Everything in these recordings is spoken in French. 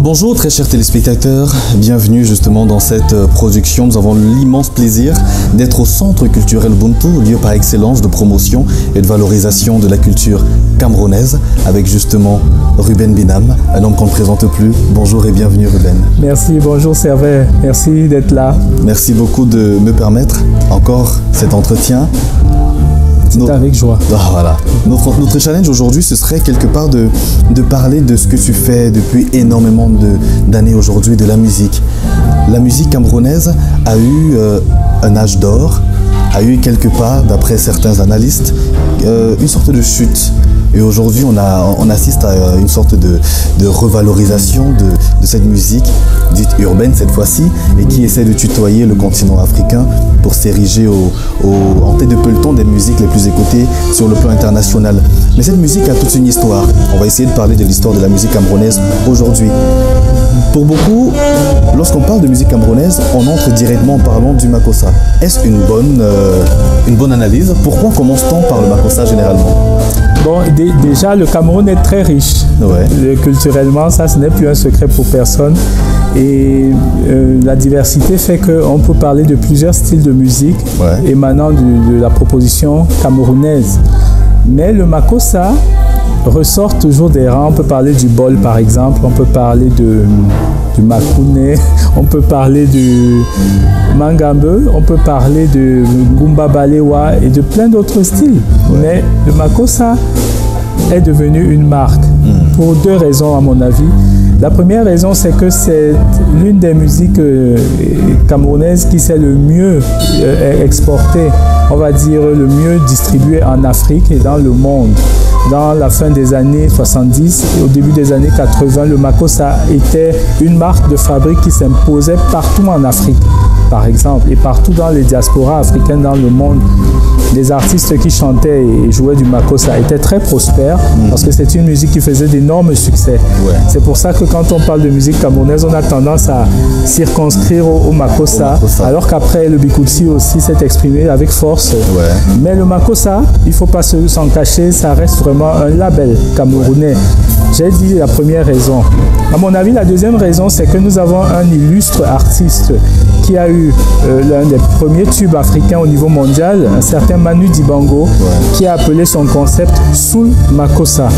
Bonjour très chers téléspectateurs, bienvenue justement dans cette production. Nous avons l'immense plaisir d'être au Centre culturel Ubuntu, lieu par excellence de promotion et de valorisation de la culture camerounaise, avec justement Ruben Binam, un homme qu'on ne présente plus. Bonjour et bienvenue Ruben. Merci, bonjour Servet, merci d'être là. Merci beaucoup de me permettre encore cet entretien. C'est avec joie. Ah, voilà. Notre challenge aujourd'hui, ce serait quelque part de parler de ce que tu fais depuis énormément d'années aujourd'hui, de la musique. La musique camerounaise a eu un âge d'or, a eu quelque part, d'après certains analystes, une sorte de chute. Et aujourd'hui, on assiste à une sorte de revalorisation de cette musique, dite urbaine cette fois-ci, et qui essaie de tutoyer le continent africain pour s'ériger en tête de peloton des musiques les plus écoutées sur le plan international. Mais cette musique a toute une histoire. On va essayer de parler de l'histoire de la musique camerounaise aujourd'hui. Pour beaucoup, lorsqu'on parle de musique camerounaise, on entre directement en parlant du Makossa. Est-ce une bonne analyse? Pourquoi commence-t-on par le Makossa généralement? Bon, déjà, le Cameroun est très riche. Ouais. Culturellement, ça, ce n'est plus un secret pour personne. Et la diversité fait qu'on peut parler de plusieurs styles de musique émanant de la proposition camerounaise. Mais le Makossa ressort toujours des rangs. On peut parler du bol, par exemple. On peut parler du makouné. On peut parler du mangambe. On peut parler de gumba balewa et de plein d'autres styles. Ouais. Mais le Makossa est devenu une marque pour deux raisons, à mon avis. La première raison, c'est que c'est l'une des musiques camerounaises qui s'est le mieux exportée, on va dire le mieux distribuée en Afrique et dans le monde. Dans la fin des années 70 et au début des années 80, le Makossa était une marque de fabrique qui s'imposait partout en Afrique, par exemple, et partout dans les diasporas africaines dans le monde. Les artistes qui chantaient et jouaient du Makossa étaient très prospères parce que c'est une musique qui faisait d'énormes succès. Ouais. C'est pour ça que quand on parle de musique camerounaise, on a tendance à circonscrire au Makossa, alors qu'après le Bikutsi aussi s'est exprimé avec force. Ouais. Mais le Makossa, il ne faut pas s'en cacher, ça reste vraiment un label camerounais. J'ai dit la première raison. À mon avis, la deuxième raison, c'est que nous avons un illustre artiste qui a eu l'un des premiers tubes africains au niveau mondial, un certain Manu Dibango, qui a appelé son concept Soul Makossa.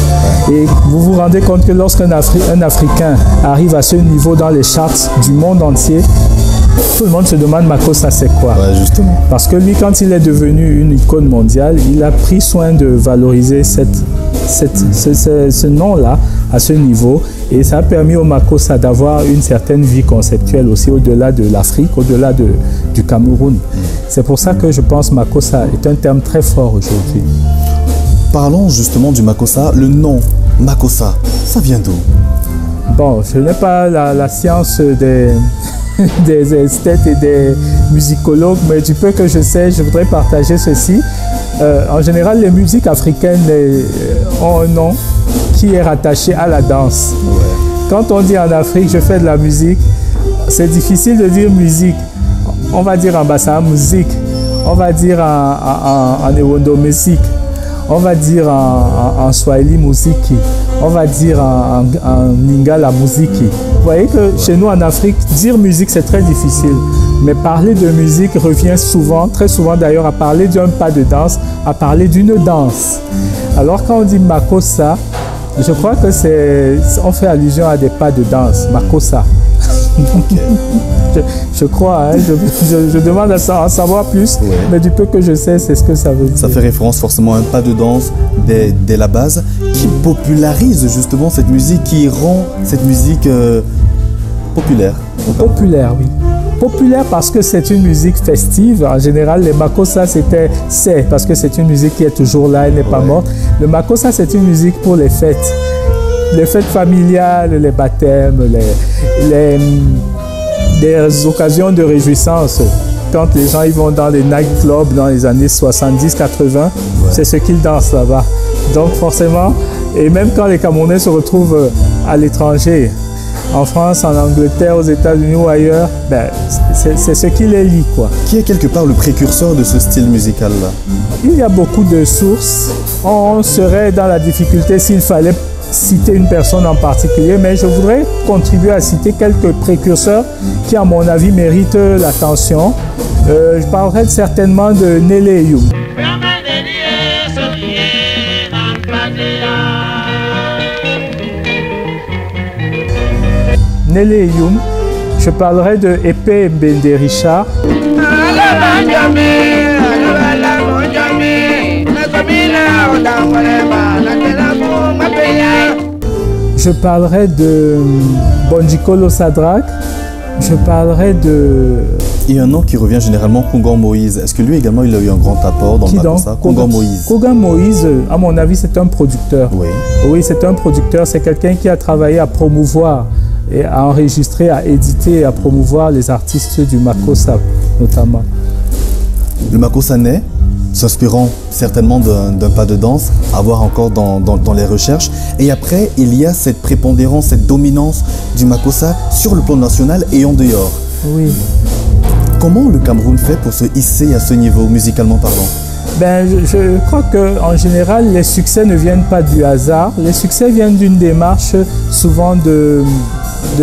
Et vous vous rendez compte que lorsqu'un Africain arrive à ce niveau dans les charts du monde entier, tout le monde se demande Makossa c'est quoi? Ouais, justement. Parce que lui, quand il est devenu une icône mondiale, il a pris soin de valoriser ce nom-là à ce niveau, et ça a permis au Makossa d'avoir une certaine vie conceptuelle aussi au-delà de l'Afrique, au-delà du Cameroun. C'est pour ça que je pense Makossa est un terme très fort aujourd'hui. Parlons justement du Makossa. Le nom Makossa, ça vient d'où? Bon, je n'ai pas la science des esthètes et des musicologues, mais du peu que je sais, je voudrais partager ceci. En général, les musiques africaines ont un nom qui est rattaché à la danse. Ouais. Quand on dit en Afrique, je fais de la musique, c'est difficile de dire musique. On va dire en bassa musique, on va dire en ewondo musique, on va dire en swahili musiki, on va dire en lingala musiki. Vous voyez que chez nous en Afrique, dire musique c'est très difficile. Mais parler de musique revient souvent, très souvent d'ailleurs, à parler d'un pas de danse, à parler d'une danse. Alors quand on dit Makossa, je crois que on fait allusion à des pas de danse, Makossa. Okay. Je crois, hein, je demande à en savoir plus, mais du peu que je sais, c'est ce que ça veut dire. Ça fait référence forcément à un pas de danse dès la base, qui popularise justement cette musique, qui rend cette musique populaire. Populaire, oui. Populaire parce que c'est une musique festive. En général, les Makossa, c'est parce que c'est une musique qui est toujours là, elle n'est pas morte. Le Makossa, c'est une musique pour les fêtes. Les fêtes familiales, les baptêmes, des occasions de réjouissance. Quand les gens ils vont dans les nightclubs dans les années 70-80, c'est ce qu'ils dansent là-bas. Donc forcément, et même quand les Camerounais se retrouvent à l'étranger, en France, en Angleterre, aux États-Unis ou ailleurs, c'est ce qui les lie, quoi. Qui est quelque part le précurseur de ce style musical-là? Il y a beaucoup de sources. On serait dans la difficulté s'il fallait citer une personne en particulier, mais je voudrais contribuer à citer quelques précurseurs qui, à mon avis, méritent l'attention. Je parlerai certainement de Nélé Youm. Nélé Youm, je parlerai de Épée Mbende Richard. Je parlerai de Bonjikolo Sadrak. Je parlerai de... Il y a un nom qui revient généralement, Kongan Moïse. Est-ce que lui également, il a eu un grand apport dans le Makossa? Kongan Moïse. Kongan Moïse, à mon avis, c'est un producteur. Oui. Oui, c'est un producteur. C'est quelqu'un qui a travaillé à promouvoir, et à enregistrer, à éditer, à promouvoir les artistes du Makossa, notamment. Le Makossa naît, s'inspirant certainement d'un pas de danse, à voir encore dans les recherches. Et après, il y a cette prépondérance, cette dominance du Makossa sur le plan national et en dehors. Oui. Comment le Cameroun fait pour se hisser à ce niveau, musicalement parlant? Ben, je crois qu'en général, les succès ne viennent pas du hasard. Les succès viennent d'une démarche souvent de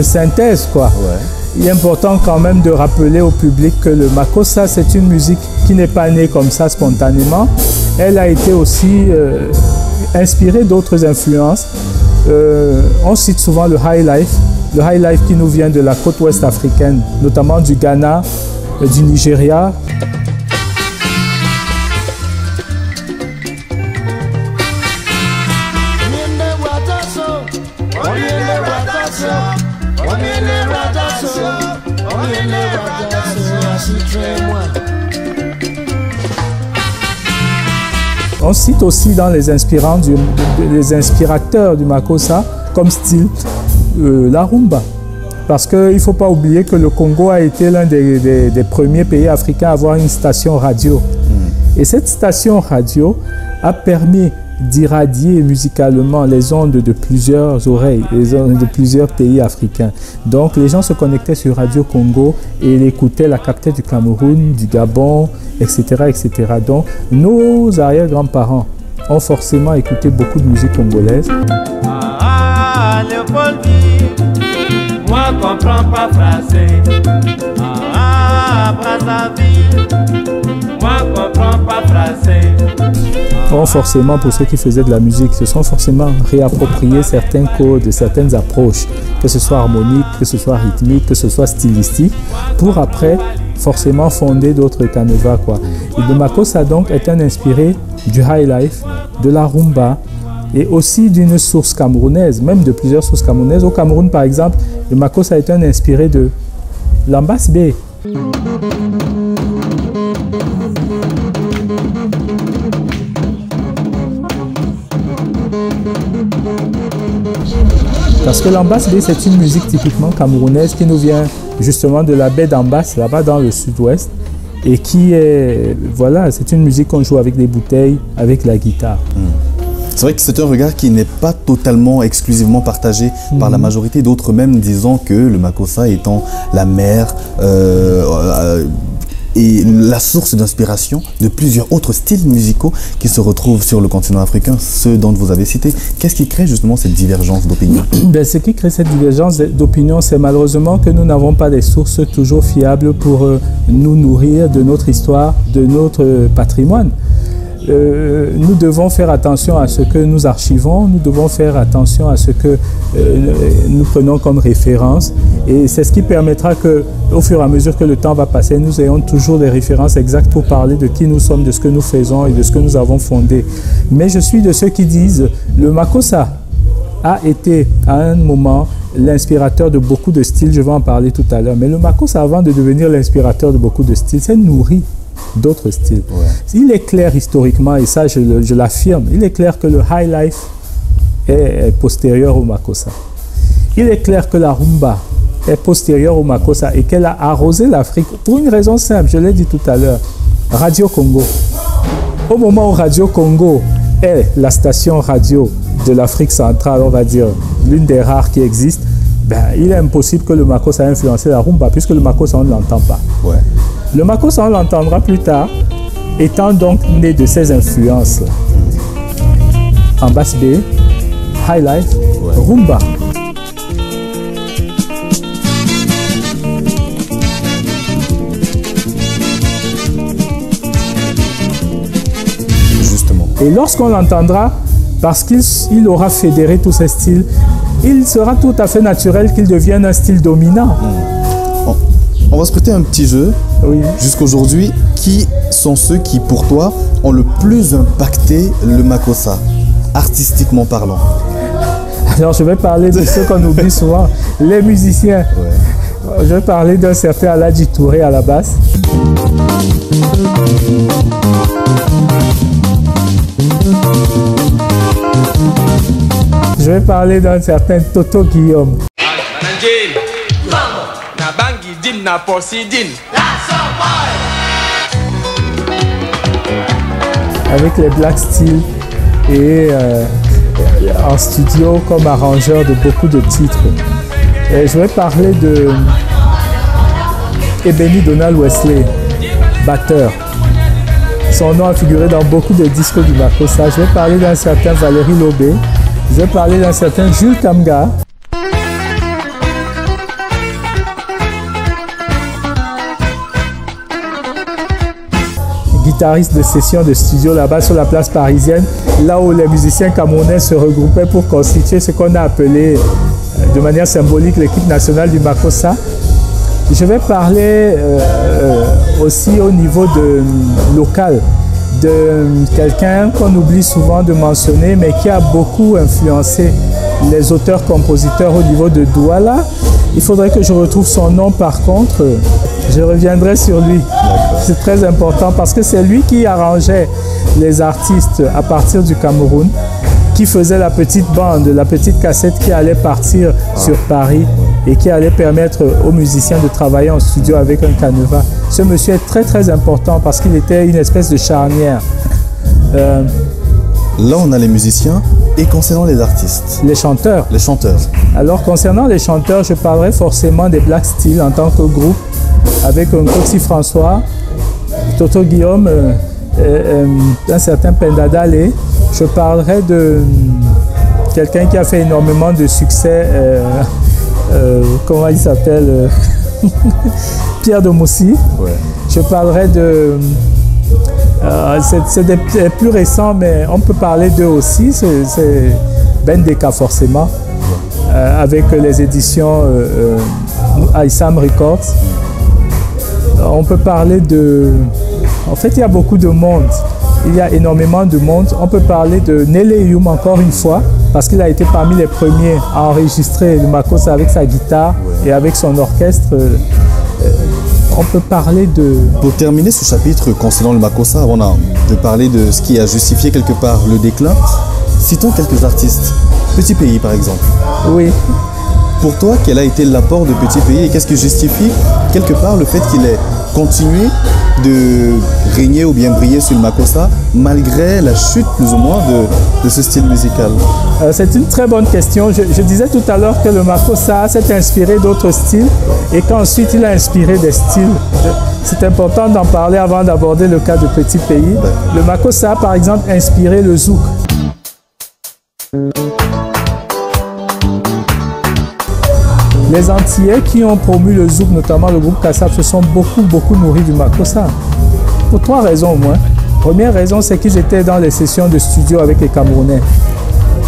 synthèse, quoi. Ouais. Il est important quand même de rappeler au public que le Makossa, c'est une musique qui n'est pas née comme ça spontanément. Elle a été aussi inspirée d'autres influences. On cite souvent le high life qui nous vient de la côte ouest africaine, notamment du Ghana, du Nigeria. On cite aussi dans les inspirateurs du Makossa comme style la rumba. Parce qu'il ne faut pas oublier que le Congo a été l'un des premiers pays africains à avoir une station radio. Et cette station radio a permis d'irradier musicalement les ondes de plusieurs oreilles, les ondes de plusieurs pays africains. Donc les gens se connectaient sur Radio Congo et l'écoutaient, la captaient du Cameroun, du Gabon, etc., etc. Donc nos arrière-grands-parents ont forcément écouté beaucoup de musique congolaise. Moi comprends pas français. Brazzaville. Moi comprends pas français. Bon, forcément, pour ceux qui faisaient de la musique, se sont forcément réappropriés certains codes, certaines approches, que ce soit harmonique, que ce soit rythmique, que ce soit stylistique, pour après forcément fonder d'autres canevas, quoi. Et le Makossa donc est un inspiré du high life, de la rumba, et aussi d'une source camerounaise, même de plusieurs sources camerounaises. Au Cameroun, par exemple, le Makossa est un inspiré de l'Ambas B. Parce que l'Ambas B, c'est une musique typiquement camerounaise qui nous vient justement de la baie d'Ambas, là-bas dans le sud-ouest, et qui est, voilà, c'est une musique qu'on joue avec des bouteilles, avec la guitare. C'est vrai que c'est un regard qui n'est pas totalement exclusivement partagé par la majorité, d'autres même disant que le Makossa étant la mère et la source d'inspiration de plusieurs autres styles musicaux qui se retrouvent sur le continent africain, ceux dont vous avez cité. Qu'est-ce qui crée justement cette divergence d'opinion? Ce qui crée cette divergence d'opinion, c'est malheureusement que nous n'avons pas des sources toujours fiables pour nous nourrir de notre histoire, de notre patrimoine. Nous devons faire attention à ce que nous archivons, nous devons faire attention à ce que nous prenons comme référence, et c'est ce qui permettra que, au fur et à mesure que le temps va passer, nous ayons toujours des références exactes pour parler de qui nous sommes, de ce que nous faisons et de ce que nous avons fondé. Mais je suis de ceux qui disent le Makossa a été à un moment l'inspirateur de beaucoup de styles, je vais en parler tout à l'heure, mais le Makossa, avant de devenir l'inspirateur de beaucoup de styles, s'est nourri d'autres styles. Ouais. Il est clair historiquement, et ça je l'affirme, il est clair que le high life est postérieur au Makossa. Il est clair que la rumba est postérieure au Makossa et qu'elle a arrosé l'Afrique pour une raison simple, je l'ai dit tout à l'heure, Radio Congo. Au moment où Radio Congo est la station radio de l'Afrique centrale, on va dire, l'une des rares qui existent, ben, il est impossible que le Makossa ait influencé la rumba, puisque le Makossa, on ne l'entend pas. Ouais. Le Makossa, on l'entendra plus tard, étant donc né de ces influences. Ambas B, High Life, Rumba. Justement. Et lorsqu'on l'entendra, parce qu'il aura fédéré tous ces styles, il sera tout à fait naturel qu'il devienne un style dominant. On va se prêter un petit jeu. Oui. Jusqu'aujourd'hui, qui sont ceux qui, pour toi, ont le plus impacté le Makossa, artistiquement parlant? Alors, je vais parler de ceux qu'on oublie souvent, les musiciens. Ouais. Je vais parler d'un certain Aladji Touré à la basse. Je vais parler d'un certain Toto Guillaume. Avec les Black Steel et en studio comme arrangeur de beaucoup de titres. Et je vais parler de Ebony Donald Wesley, batteur. Son nom a figuré dans beaucoup de disques du Makossa. Je vais parler d'un certain Valérie Lobé. Je vais parler d'un certain Jules Kamga. Guitariste de session de studio là-bas sur la place parisienne, là où les musiciens camerounais se regroupaient pour constituer ce qu'on a appelé de manière symbolique l'équipe nationale du Makossa. Je vais parler aussi au niveau local de quelqu'un qu'on oublie souvent de mentionner, mais qui a beaucoup influencé les auteurs-compositeurs au niveau de Douala. Il faudrait que je retrouve son nom par contre. Je reviendrai sur lui. C'est très important parce que c'est lui qui arrangeait les artistes à partir du Cameroun, qui faisait la petite bande, la petite cassette qui allait partir sur Paris et qui allait permettre aux musiciens de travailler en studio avec un canevas. Ce monsieur est très très important parce qu'il était une espèce de charnière. Là, on a les musiciens et concernant les artistes. Les chanteurs. Les chanteurs. Alors, concernant les chanteurs, je parlerai forcément des Black Steel en tant que groupe, avec un Coxy François, Toto Guillaume, un certain Penda Dale. Je parlerai de quelqu'un qui a fait énormément de succès, comment il s'appelle Pierre de Moussi. Ouais. Je parlerai de... c'est des plus récents, mais on peut parler d'eux aussi. C'est Ben Deka forcément, avec les éditions Aïsam Records. On peut parler de... En fait, il y a beaucoup de monde. Il y a énormément de monde. On peut parler de Nele Youm encore une fois, parce qu'il a été parmi les premiers à enregistrer le Makossa avec sa guitare et avec son orchestre. On peut parler de... Pour terminer ce chapitre concernant le Makossa, avant de parler de ce qui a justifié quelque part le déclin, citons quelques artistes. Petit Pays par exemple. Oui. Pour toi, quel a été l'apport de Petit Pays et qu'est-ce qui justifie quelque part le fait qu'il ait continué de régner ou bien briller sur le Makossa malgré la chute plus ou moins de ce style musical? C'est une très bonne question. Je disais tout à l'heure que le Makossa s'est inspiré d'autres styles et qu'ensuite il a inspiré des styles. C'est important d'en parler avant d'aborder le cas de Petit Pays. Le Makossa, par exemple, a inspiré le zouk. Les Antillais qui ont promu le zouk, notamment le groupe Kassab, se sont beaucoup nourris du Makossa. Pour 3 raisons au moins. Première raison, c'est qu'ils étaient dans les sessions de studio avec les Camerounais.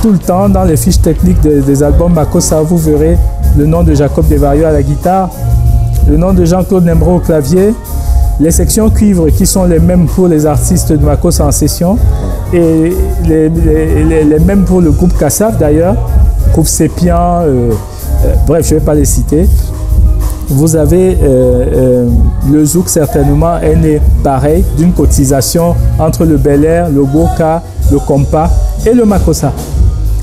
Tout le temps, dans les fiches techniques des albums Makossa, vous verrez le nom de Jacob Desvarieux à la guitare, le nom de Jean-Claude Nembro au clavier, les sections cuivre qui sont les mêmes pour les artistes de Makossa en session et les mêmes pour le groupe Kassab d'ailleurs, groupe Sépian, bref, je ne vais pas les citer. Vous avez le zouk certainement est né pareil d'une cotisation entre le Bel Air, le Goka, le Kompa et le Makossa.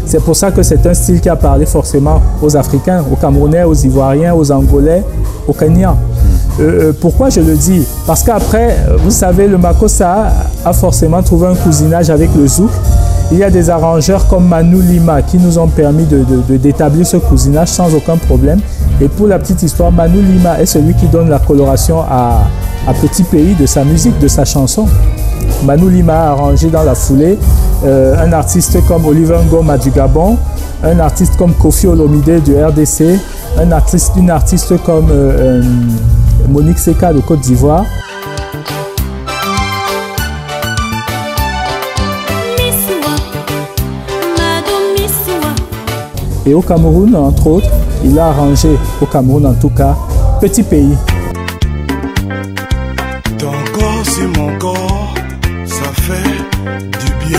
C'est pour ça que c'est un style qui a parlé forcément aux Africains, aux Camerounais, aux Ivoiriens, aux Angolais, aux Kenyans. Pourquoi je le dis? Parce qu'après, vous savez, le Makossa a forcément trouvé un cousinage avec le zouk. Il y a des arrangeurs comme Manu Lima qui nous ont permis d'établir ce cousinage sans aucun problème. Et pour la petite histoire, Manu Lima est celui qui donne la coloration à Petit Pays de sa musique, de sa chanson. Manu Lima a arrangé dans la foulée. Un artiste comme Oliver Ngoma du Gabon, un artiste comme Kofi Olomide du RDC, une artiste comme Monique Seka de Côte d'Ivoire. Et au Cameroun, entre autres, il a arrangé, au Cameroun en tout cas, Petit Pays. Ton corps sur mon corps, ça fait du bien.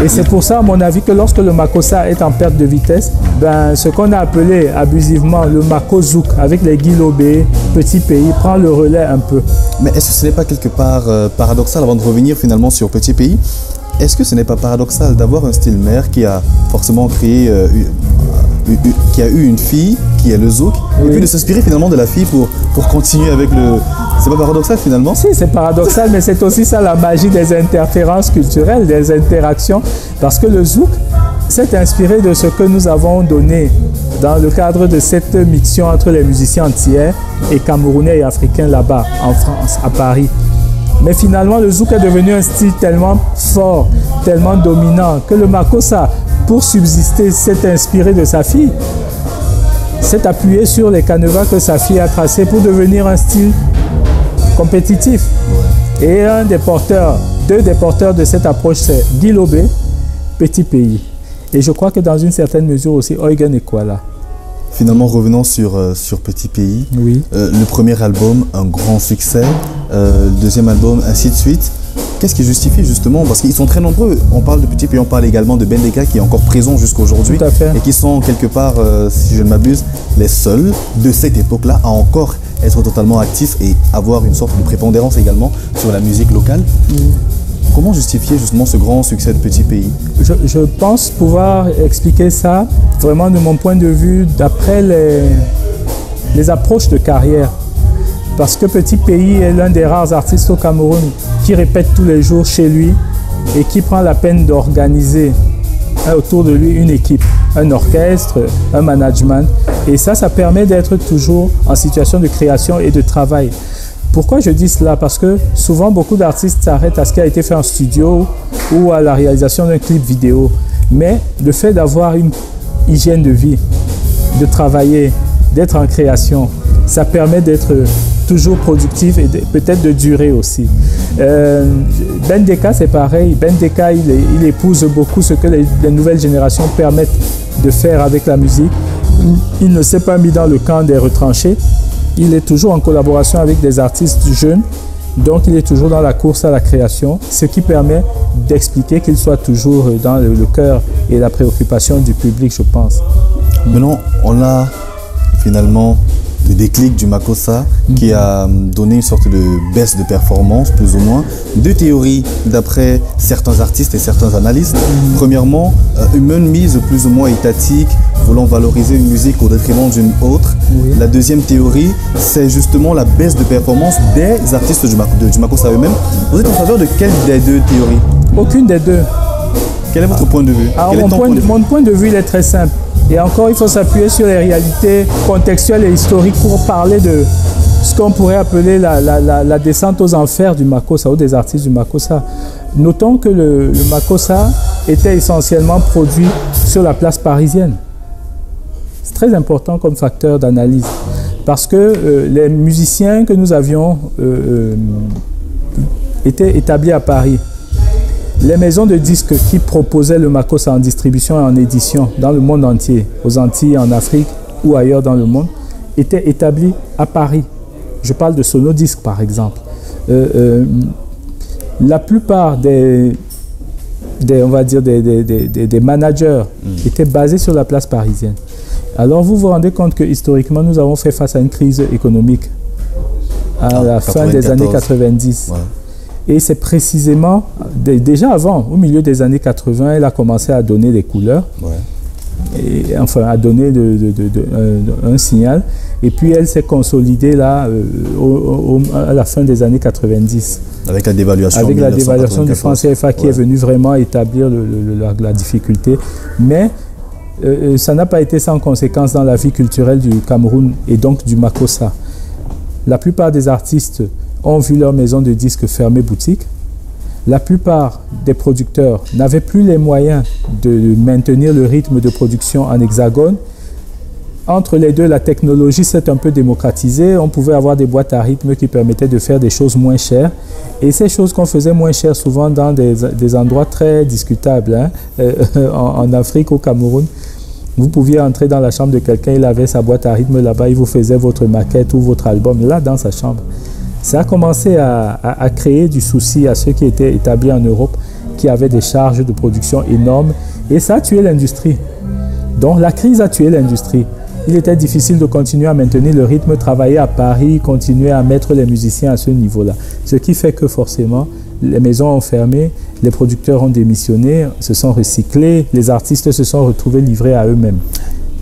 Et c'est pour ça, à mon avis, que lorsque le makossa est en perte de vitesse, ben, ce qu'on a appelé abusivement le makozouk, avec les guilobés, Petit Pays, prend le relais un peu. Mais est-ce que ce n'est pas quelque part paradoxal, avant de revenir finalement sur Petit Pays, est-ce que ce n'est pas paradoxal d'avoir un style mère qui a forcément créé, qui a eu une fille, qui est le zouk, oui, et puis de s'inspirer finalement de la fille pour continuer avec le... C'est pas paradoxal finalement? Si, c'est paradoxal, mais c'est aussi ça la magie des interférences culturelles, des interactions, parce que le zouk s'est inspiré de ce que nous avons donné dans le cadre de cette mixtion entre les musiciens antillais et camerounais et africains là-bas, en France, à Paris. Mais finalement, le zouk est devenu un style tellement fort, tellement dominant, que le makossa, pour subsister, s'est inspiré de sa fille, s'est appuyé sur les canevas que sa fille a tracés pour devenir un style compétitif. Et deux des porteurs de cette approche, c'est Guy Lobé, Petit Pays. Et je crois que dans une certaine mesure aussi, Eugen Ekwala. Finalement, revenons sur Petit Pays. Oui. Le premier album, un grand succès. Le deuxième album, ainsi de suite. Qu'est-ce qui justifie justement, parce qu'ils sont très nombreux, on parle de Petit Pays, on parle également de Bendeka qui est encore présent jusqu'à aujourd'hui. Tout à fait. Et qui sont quelque part, si je ne m'abuse, les seuls de cette époque-là à encore être totalement actifs et avoir une sorte de prépondérance également sur la musique locale. Comment justifier justement ce grand succès de Petit Pays? Je pense pouvoir expliquer ça vraiment de mon point de vue d'après les approches de carrière. Parce que Petit Pays est l'un des rares artistes au Cameroun qui répète tous les jours chez lui et qui prend la peine d'organiser autour de lui une équipe, un orchestre, un management. Et ça permet d'être toujours en situation de création et de travail. Pourquoi je dis cela? Parce que souvent, beaucoup d'artistes s'arrêtent à ce qui a été fait en studio ou à la réalisation d'un clip vidéo. Mais le fait d'avoir une hygiène de vie, de travailler, d'être en création, ça permet d'être toujours productif et peut-être de durer aussi. Bendeka, c'est pareil. Bendeka, il épouse beaucoup ce que les nouvelles générations permettent de faire avec la musique. Il ne s'est pas mis dans le camp des retranchés. Il est toujours en collaboration avec des artistes jeunes, donc il est toujours dans la course à la création, ce qui permet d'expliquer qu'il soit toujours dans le cœur et la préoccupation du public, je pense. Maintenant, on a finalement le déclic du makossa qui a donné une sorte de baisse de performance, plus ou moins. Deux théories d'après certains artistes et certains analystes. Premièrement, une mise plus ou moins étatique, voulant valoriser une musique au détriment d'une autre. Oui. La deuxième théorie, c'est justement la baisse de performance des artistes du makossa eux-mêmes. Vous êtes en faveur de quelle des deux théories? Aucune des deux. Quel est votre point de vue? Alors, mon point de vue, il est très simple. Et encore, il faut s'appuyer sur les réalités contextuelles et historiques pour parler de ce qu'on pourrait appeler la descente aux enfers du makossa ou des artistes du makossa. Notons que le makossa était essentiellement produit sur la place parisienne. C'est très important comme facteur d'analyse parce que les musiciens que nous avions étaient établis à Paris. Les maisons de disques qui proposaient le makossa en distribution et en édition dans le monde entier, aux Antilles, en Afrique ou ailleurs dans le monde, étaient établies à Paris. Je parle de Sonodisc par exemple. La plupart des managers étaient basés sur la place parisienne. Alors vous vous rendez compte que historiquement nous avons fait face à une crise économique à la fin des années 90. Ouais. Et c'est précisément, déjà avant, au milieu des années 80, elle a commencé à donner des couleurs, et, enfin à donner un signal. Et puis elle s'est consolidée là, à la fin des années 90. Avec la dévaluation. Avec la dévaluation du franc CFA qui est venue vraiment établir la difficulté. Mais ça n'a pas été sans conséquence dans la vie culturelle du Cameroun et donc du makossa. La plupart des artistes ont vu leur maison de disques fermer boutique la plupart des producteurs n'avaient plus les moyens de maintenir le rythme de production en hexagone. Entre les deux, la technologie s'est un peu démocratisée. On pouvait avoir des boîtes à rythme qui permettaient de faire des choses moins chères. Et ces choses qu'on faisait moins chères, souvent dans des endroits très discutables, hein, en Afrique, au Cameroun, vous pouviez entrer dans la chambre de quelqu'un, il avait sa boîte à rythme là-bas, il vous faisait votre maquette ou votre album là dans sa chambre. Ça a commencé à créer du souci à ceux qui étaient établis en Europe, qui avaient des charges de production énormes, et ça a tué l'industrie. Donc la crise a tué l'industrie. Il était difficile de continuer à maintenir le rythme, travailler à Paris, continuer à mettre les musiciens à ce niveau-là. Ce qui fait que forcément, les maisons ont fermé, les producteurs ont démissionné, se sont recyclés, les artistes se sont retrouvés livrés à eux-mêmes.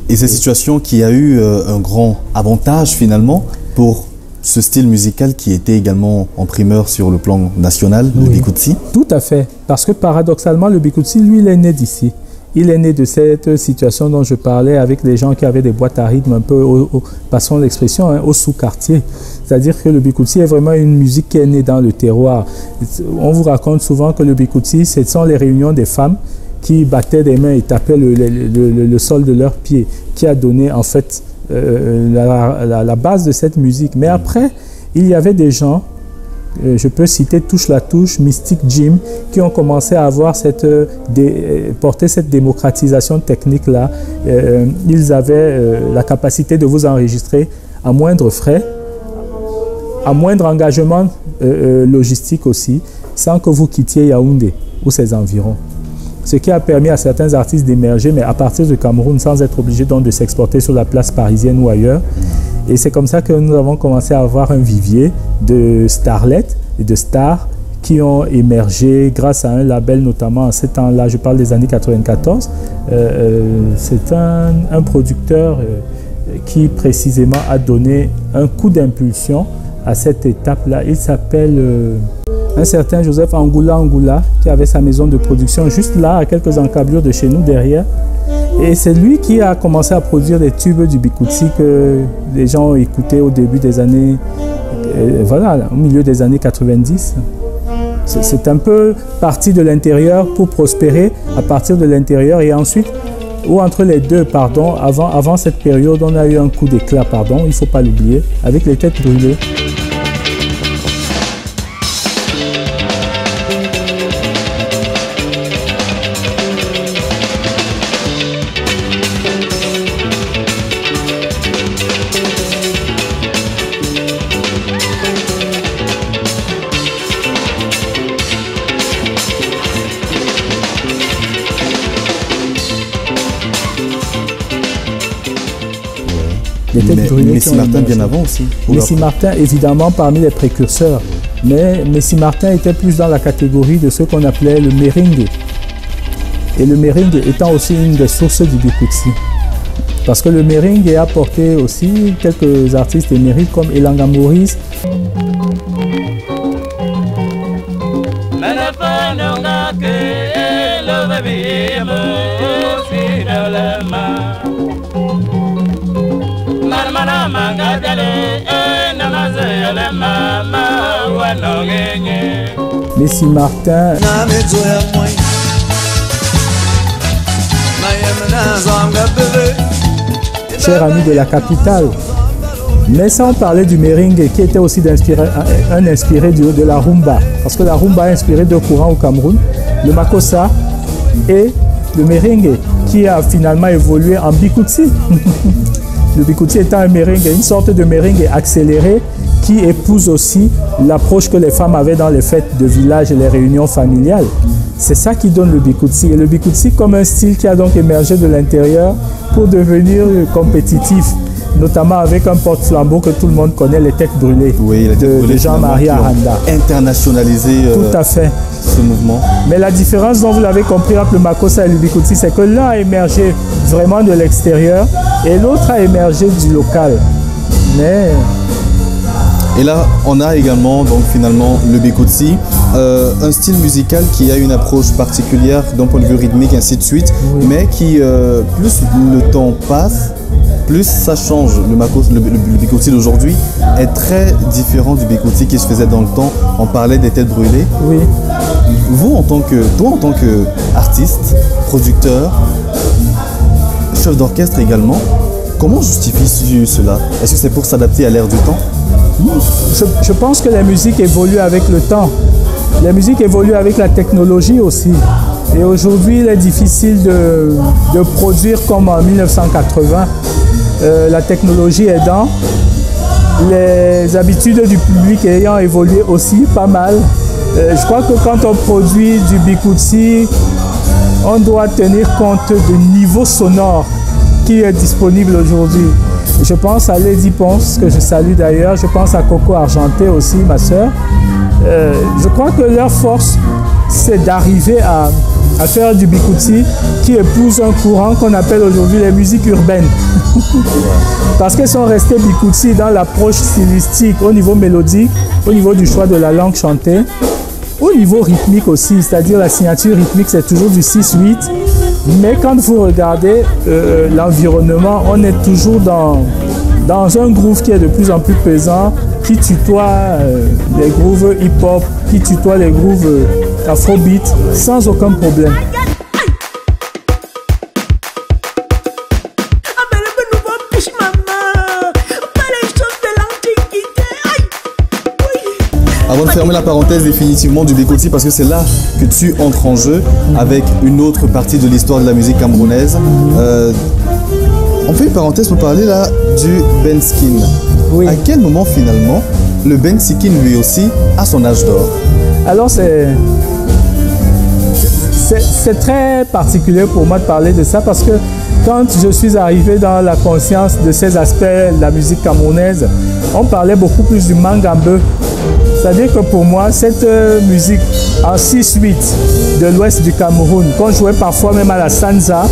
Et cette situation qui a eu un grand avantage finalement pour ce style musical qui était également en primeur sur le plan national, oui, le Bikutsi. Tout à fait, parce que paradoxalement, le Bikutsi, lui, il est né d'ici. Il est né de cette situation dont je parlais avec les gens qui avaient des boîtes à rythme un peu, passons l'expression, hein, au sous-quartier. C'est-à-dire que le Bikutsi est vraiment une musique qui est née dans le terroir. On vous raconte souvent que le Bikutsi, ce sont les réunions des femmes qui battaient des mains et tapaient le sol de leurs pieds, qui a donné en fait la base de cette musique. Mais après, il y avait des gens, je peux citer Touche la Touche, Mystic Jim, qui ont commencé à avoir porter cette démocratisation technique-là. Ils avaient la capacité de vous enregistrer à moindre frais, à moindre engagement logistique aussi, sans que vous quittiez Yaoundé ou ses environs. Ce qui a permis à certains artistes d'émerger, mais à partir du Cameroun, sans être obligés donc de s'exporter sur la place parisienne ou ailleurs. Et c'est comme ça que nous avons commencé à avoir un vivier de starlets et de stars qui ont émergé grâce à un label, notamment en ces temps-là, je parle des années 94. C'est un producteur qui précisément a donné un coup d'impulsion à cette étape-là. Il s'appelle un certain Joseph Angoula, qui avait sa maison de production juste là, à quelques encablures de chez nous derrière. Et c'est lui qui a commencé à produire les tubes du Bikutsi que les gens ont écoutés au début des années, voilà, au milieu des années 90. C'est un peu parti de l'intérieur pour prospérer à partir de l'intérieur et ensuite, ou entre les deux, pardon, avant cette période, on a eu un coup d'éclat, pardon, il ne faut pas l'oublier, avec les têtes brûlées. Messi Martin bien avant aussi. Messi Martin, évidemment, parmi les précurseurs. Mais Messi Martin était plus dans la catégorie de ce qu'on appelait le merengue. Et le merengue étant aussi une des sources du Bikutsi. Parce que le merengue a apporté aussi quelques artistes émérites comme Elanga Maurice. Messi Martin. Cher ami de la capitale. Mais ça, on parlait du merengue qui était aussi un inspiré de la rumba. Parce que la rumba a inspiré deux courants au Cameroun, le makossa et le merengue, qui a finalement évolué en Bikutsi. Le Bikutsi étant un merengue, une sorte de merengue accéléré qui épouse aussi l'approche que les femmes avaient dans les fêtes de village et les réunions familiales. C'est ça qui donne le Bikutsi. Et le Bikutsi comme un style qui a donc émergé de l'intérieur pour devenir compétitif, notamment avec un porte-flambeau que tout le monde connaît, les têtes brûlées, oui, de Jean-Marie Aranda. Internationalisé tout à fait. Ce mouvement. Mais la différence dont vous l'avez compris entre le makossa et le Bikutsi, c'est que l'un a émergé vraiment de l'extérieur et l'autre a émergé du local. Mais... Et là, on a également donc finalement le Bikutsi, un style musical qui a une approche particulière d'un point de vue rythmique, ainsi de suite, oui, mais qui, plus le temps passe, plus ça change. Le Bikutsi d'aujourd'hui est très différent du Bikutsi qui se faisait dans le temps. On parlait des têtes brûlées. Oui. Toi en tant qu'artiste, producteur, chef d'orchestre également, comment justifies-tu cela? Est-ce que c'est pour s'adapter à l'ère du temps? Je pense que la musique évolue avec le temps. La musique évolue avec la technologie aussi. Et aujourd'hui, il est difficile de produire comme en 1980. La technologie aidant, les habitudes du public ayant évolué aussi pas mal. Je crois que quand on produit du Bikutsi, on doit tenir compte du niveau sonore qui est disponible aujourd'hui. Je pense à Lady Ponce, que je salue d'ailleurs. Je pense à Coco Argenté aussi, ma sœur. Je crois que leur force, c'est d'arriver à faire du Bikutsi qui épouse un courant qu'on appelle aujourd'hui les musiques urbaines. Parce qu'elles sont restées Bikutsi dans l'approche stylistique, au niveau mélodique, au niveau du choix de la langue chantée, au niveau rythmique aussi, c'est-à-dire la signature rythmique, c'est toujours du 6-8. Mais quand vous regardez l'environnement, on est toujours dans un groove qui est de plus en plus pesant, qui tutoie les grooves hip-hop, qui tutoie les grooves afrobeat, sans aucun problème. Avant de fermer la parenthèse définitivement du Bikutsi, parce que c'est là que tu entres en jeu avec une autre partie de l'histoire de la musique camerounaise. On fait une parenthèse pour parler là du Benskin. Oui. À quel moment finalement le Bensikin lui aussi a son âge d'or? Alors c'est très particulier pour moi de parler de ça parce que quand je suis arrivé dans la conscience de ces aspects de la musique camerounaise, on parlait beaucoup plus du Mangambe. C'est-à-dire que pour moi, cette musique en 6-8 de l'ouest du Cameroun, qu'on jouait parfois même à la Sanza,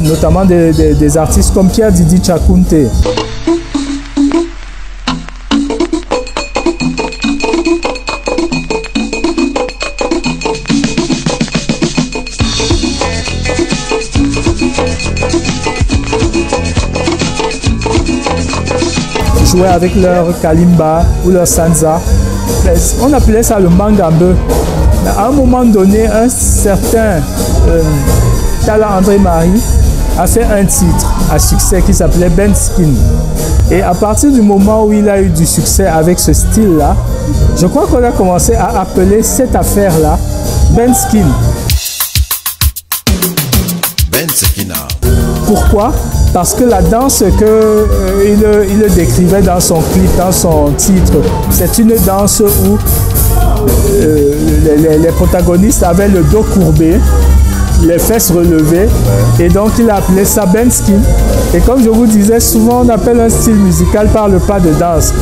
notamment des artistes comme Pierre Didi Chakunte. Jouaient avec leur kalimba ou leur sanza. On appelait ça le mangambe. Mais à un moment donné, un certain Tala André Marie a fait un titre à succès qui s'appelait Benskin. Et à partir du moment où il a eu du succès avec ce style-là, je crois qu'on a commencé à appeler cette affaire-là Benskin. Pourquoi? Parce que la danse qu'il décrivait dans son clip, dans son titre, c'est une danse où les protagonistes avaient le dos courbé, les fesses relevées, et donc il a appelé ça Benskin. Et comme je vous disais, souvent on appelle un style musical par le pas de danse.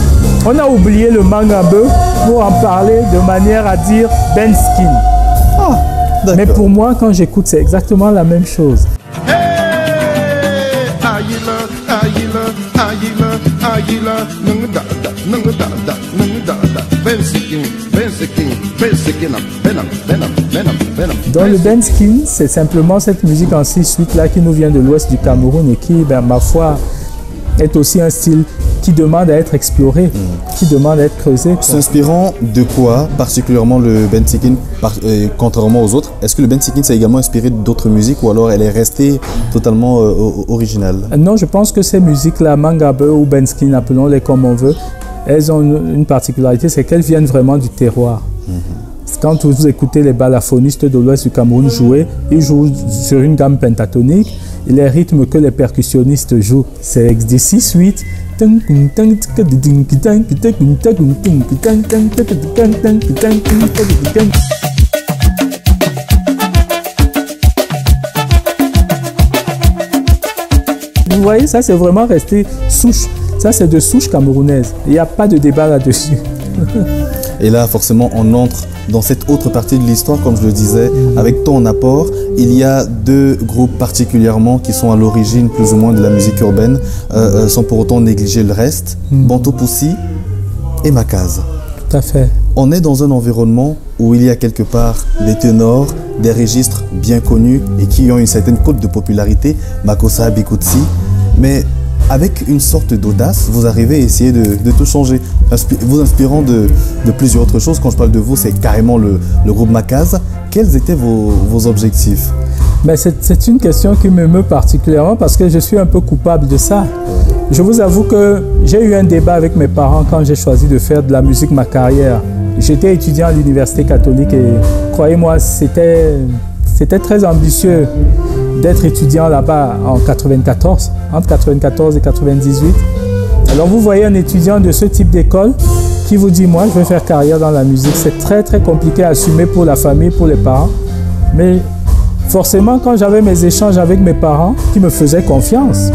On a oublié le mangambe pour en parler de manière à dire Benskin. Ah, mais pour moi, quand j'écoute, c'est exactement la même chose. Dans le Benskin, c'est simplement cette musique en 6-8 là qui nous vient de l'ouest du Cameroun et qui, ma foi, est aussi un style qui demande à être exploré, qui demande à être creusé. S'inspirant de quoi, particulièrement le Bensikin, contrairement aux autres? Est-ce que le Bensikin s'est également inspiré d'autres musiques ou alors elle est restée totalement originale? Non, je pense que ces musiques-là, Mangabe ou Benskin, appelons-les comme on veut, elles ont une particularité, c'est qu'elles viennent vraiment du terroir. Quand vous écoutez les balafhonistes de l'ouest du Cameroun jouer, ils jouent sur une gamme pentatonique et les rythmes que les percussionnistes jouent, c'est des 6-8. Vous voyez, ça c'est vraiment resté souche. Ça c'est de souche camerounaise. Il n'y a pas de débat là-dessus. Et là, forcément, on entre dans cette autre partie de l'histoire, comme je le disais, avec ton apport. Il y a deux groupes particulièrement qui sont à l'origine plus ou moins de la musique urbaine, sans pour autant négliger le reste, Banto Poussi et Makaze. Tout à fait. On est dans un environnement où il y a quelque part des ténors, des registres bien connus et qui ont une certaine cote de popularité, Makossa, Bikutsi, mais avec une sorte d'audace, vous arrivez à essayer de tout changer, vous inspirant de plusieurs autres choses. Quand je parle de vous, c'est carrément le groupe Makaz. Quels étaient vos objectifs? Mais c'est une question qui m'émeut particulièrement parce que je suis un peu coupable de ça. Je vous avoue que j'ai eu un débat avec mes parents quand j'ai choisi de faire de la musique ma carrière. J'étais étudiant à l'université catholique et croyez-moi, c'était très ambitieux d'être étudiant là-bas en 94, entre 94 et 98. Alors vous voyez un étudiant de ce type d'école qui vous dit, moi je vais faire carrière dans la musique. C'est très très compliqué à assumer pour la famille, pour les parents. Mais forcément, quand j'avais mes échanges avec mes parents, qui me faisaient confiance,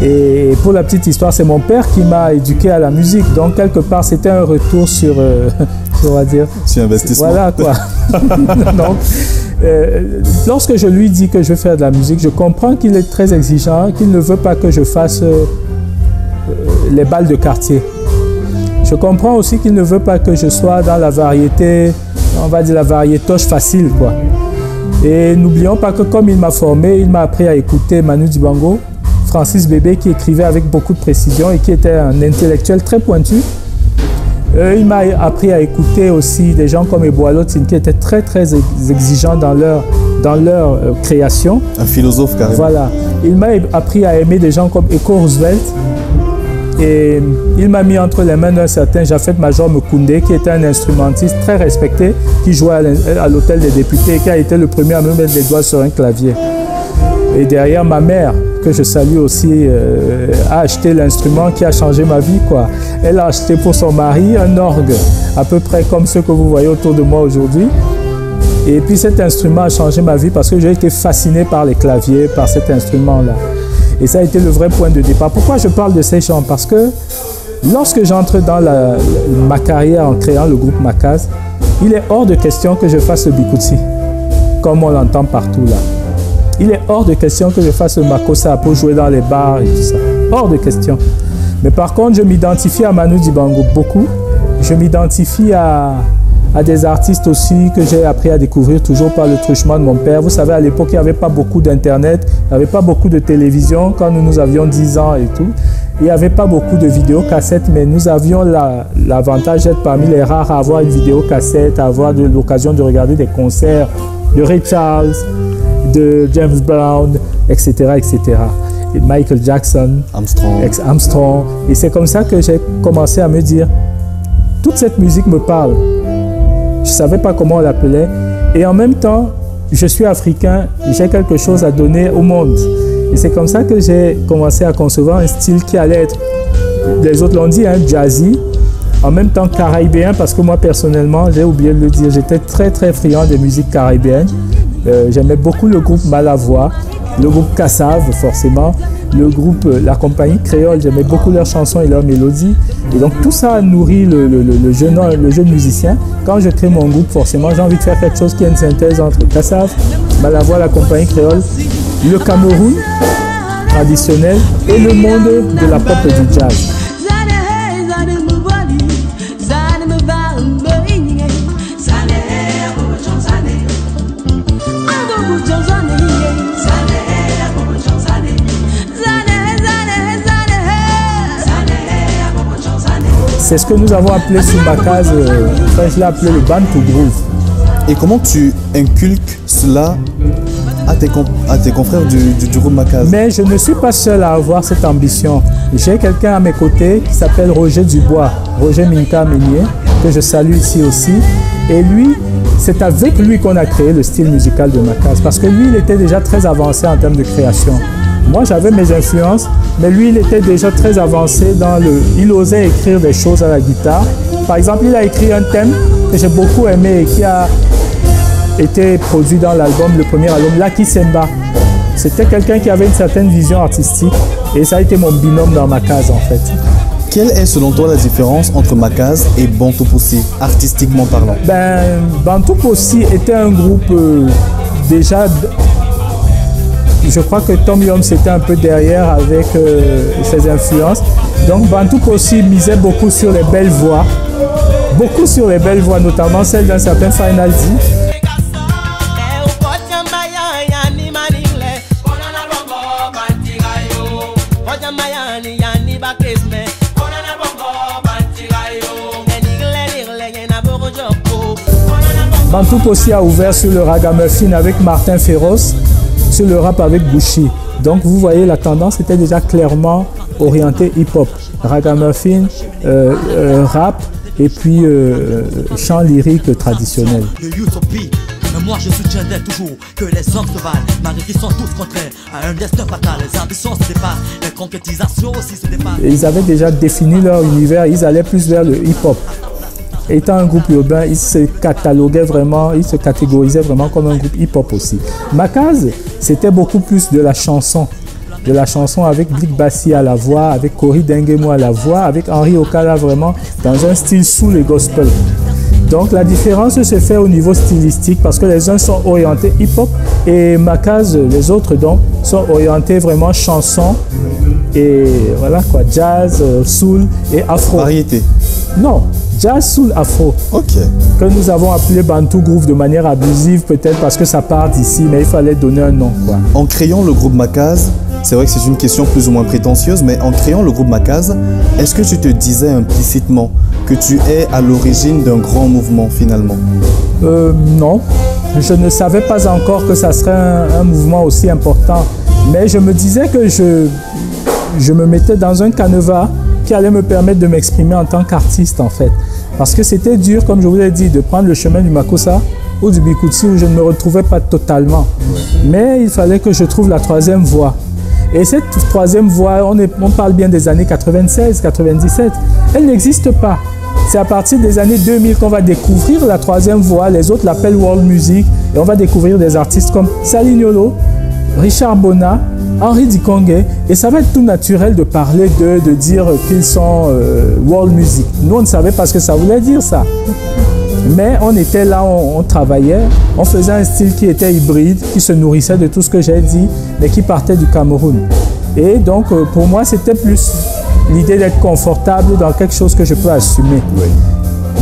et pour la petite histoire, c'est mon père qui m'a éduqué à la musique. Donc, quelque part, c'était un retour sur, on va dire... Sur investissement. Voilà, quoi. Donc, lorsque je lui dis que je veux faire de la musique, je comprends qu'il est très exigeant, qu'il ne veut pas que je fasse les bals de quartier. Je comprends aussi qu'il ne veut pas que je sois dans la variété, on va dire la variétoche facile, quoi. Et n'oublions pas que comme il m'a formé, il m'a appris à écouter Manu Dibango, Francis Bébé qui écrivait avec beaucoup de précision et qui était un intellectuel très pointu. Il m'a appris à écouter aussi des gens comme Eboalotine qui étaient très très exigeants dans leur création. Un philosophe carrément. Voilà. Il m'a appris à aimer des gens comme Eko Roosevelt. Et il m'a mis entre les mains d'un certain Jafet Major Mekoundé, qui était un instrumentiste très respecté, qui jouait à l'hôtel des députés et qui a été le premier à me mettre les doigts sur un clavier. Et derrière, ma mère, que je salue aussi, a acheté l'instrument qui a changé ma vie, quoi. Elle a acheté pour son mari un orgue, à peu près comme ceux que vous voyez autour de moi aujourd'hui. Et puis cet instrument a changé ma vie parce que j'ai été fasciné par les claviers, par cet instrument-là. Et ça a été le vrai point de départ. Pourquoi je parle de ces chants? Parce que lorsque j'entre dans ma carrière en créant le groupe Makaz, il est hors de question que je fasse le bikutsi, comme on l'entend partout là. Il est hors de question que je fasse le makossa pour jouer dans les bars et tout ça. Hors de question. Mais par contre, je m'identifie à Manu Dibango beaucoup. Je m'identifie à des artistes aussi que j'ai appris à découvrir toujours par le truchement de mon père. Vous savez, à l'époque, il n'y avait pas beaucoup d'Internet, il n'y avait pas beaucoup de télévision quand nous avions 10 ans et tout. Il n'y avait pas beaucoup de vidéocassettes, mais nous avions l'avantage d'être parmi les rares à avoir une vidéocassette, à avoir l'occasion de regarder des concerts de Ray Charles, de James Brown, etc., etc. Et Michael Jackson, Armstrong. Et c'est comme ça que j'ai commencé à me dire, toute cette musique me parle. Je ne savais pas comment on l'appelait. Et en même temps, je suis africain, j'ai quelque chose à donner au monde. Et c'est comme ça que j'ai commencé à concevoir un style qui allait être, les autres l'ont dit, hein, jazzy, en même temps caribéen, parce que moi personnellement, j'ai oublié de le dire, j'étais très très friand des musiques caribéennes. J'aimais beaucoup le groupe Malavoie, le groupe Kassav forcément, le groupe La Compagnie Créole, j'aimais beaucoup leurs chansons et leurs mélodies. Et donc tout ça a nourri le jeune musicien. Quand je crée mon groupe, forcément, j'ai envie de faire quelque chose qui est une synthèse entre Kassav, Malavoie, La Compagnie Créole, le Cameroun traditionnel et le monde de la pop et du jazz. C'est ce que nous avons appelé sous Makaz, je l'ai appelé le Bantu Groove. Et comment tu inculques cela à tes confrères du groupe Makaz? Mais je ne suis pas seul à avoir cette ambition. J'ai quelqu'un à mes côtés qui s'appelle Roger Dubois, Roger Minka Meunier, que je salue ici aussi. Et lui, c'est avec lui qu'on a créé le style musical de Makaz, parce que lui, il était déjà très avancé en termes de création. Moi, j'avais mes influences, mais lui, il était déjà très avancé il osait écrire des choses à la guitare. Par exemple, il a écrit un thème que j'ai beaucoup aimé et qui a été produit dans l'album, le premier album, Lucky Semba. C'était quelqu'un qui avait une certaine vision artistique et ça a été mon binôme dans Makaz, en fait. Quelle est selon toi la différence entre Makaz et Bantu Possi, artistiquement parlant? Bantu Possi était un groupe déjà... Je crois que Tom Yom c'était un peu derrière avec ses influences. Donc Bantu Possi misait beaucoup sur les belles voix. Beaucoup sur les belles voix, notamment celle d'un certain Final D. Maya Bantouk aussi a ouvert sur le ragamuffin avec Martin Féroce, sur le rap avec Gucci. Donc vous voyez, la tendance était déjà clairement orientée hip-hop. Ragamuffin, rap et puis chant lyrique traditionnel. Mais moi je soutiendrai toujours que les hommes se valent, malgré qu'ils sont tous contraires à un destin fatal. Les ambitions se dépassent, les concrétisations aussi se dépassent. Ils avaient déjà défini leur univers, ils allaient plus vers le hip-hop. Étant un groupe urbain, ils se cataloguaient vraiment, ils se catégorisaient vraiment comme un groupe hip-hop aussi. Makaz, c'était beaucoup plus de la chanson avec Blick Bassi à la voix, avec Cory Dengemo à la voix, avec Henri Okala vraiment dans un style sous le gospel. Donc la différence se fait au niveau stylistique parce que les uns sont orientés hip-hop et Makaz, les autres donc, sont orientés vraiment chanson et voilà quoi, jazz, soul et afro. Variété. Non, jazz, soul, afro. Ok. Que nous avons appelé Bantu Groove de manière abusive peut-être parce que ça part d'ici, mais il fallait donner un nom quoi. En créant le groupe Makaz, c'est vrai que c'est une question plus ou moins prétentieuse, mais en créant le groupe Makaz, est-ce que tu te disais implicitement que tu es à l'origine d'un grand mouvement finalement? Non, je ne savais pas encore que ça serait un mouvement aussi important, mais je me disais que je me mettais dans un canevas qui allait me permettre de m'exprimer en tant qu'artiste en fait. Parce que c'était dur, comme je vous l'ai dit, de prendre le chemin du Makossa ou du Bikutsi où je ne me retrouvais pas totalement. Mais il fallait que je trouve la troisième voie. Et cette troisième voie, on parle bien des années 96, 97, elle n'existe pas. C'est à partir des années 2000 qu'on va découvrir la troisième voie, les autres l'appellent World Music, et on va découvrir des artistes comme Salignolo, Richard Bona, Henri Dikongue, et ça va être tout naturel de parler d'eux, de dire qu'ils sont World Music. Nous, on ne savait pas ce que ça voulait dire ça. Mais on était là, on travaillait, on faisait un style qui était hybride, qui se nourrissait de tout ce que j'ai dit, mais qui partait du Cameroun. Et donc, pour moi, c'était plus l'idée d'être confortable dans quelque chose que je peux assumer. Oui.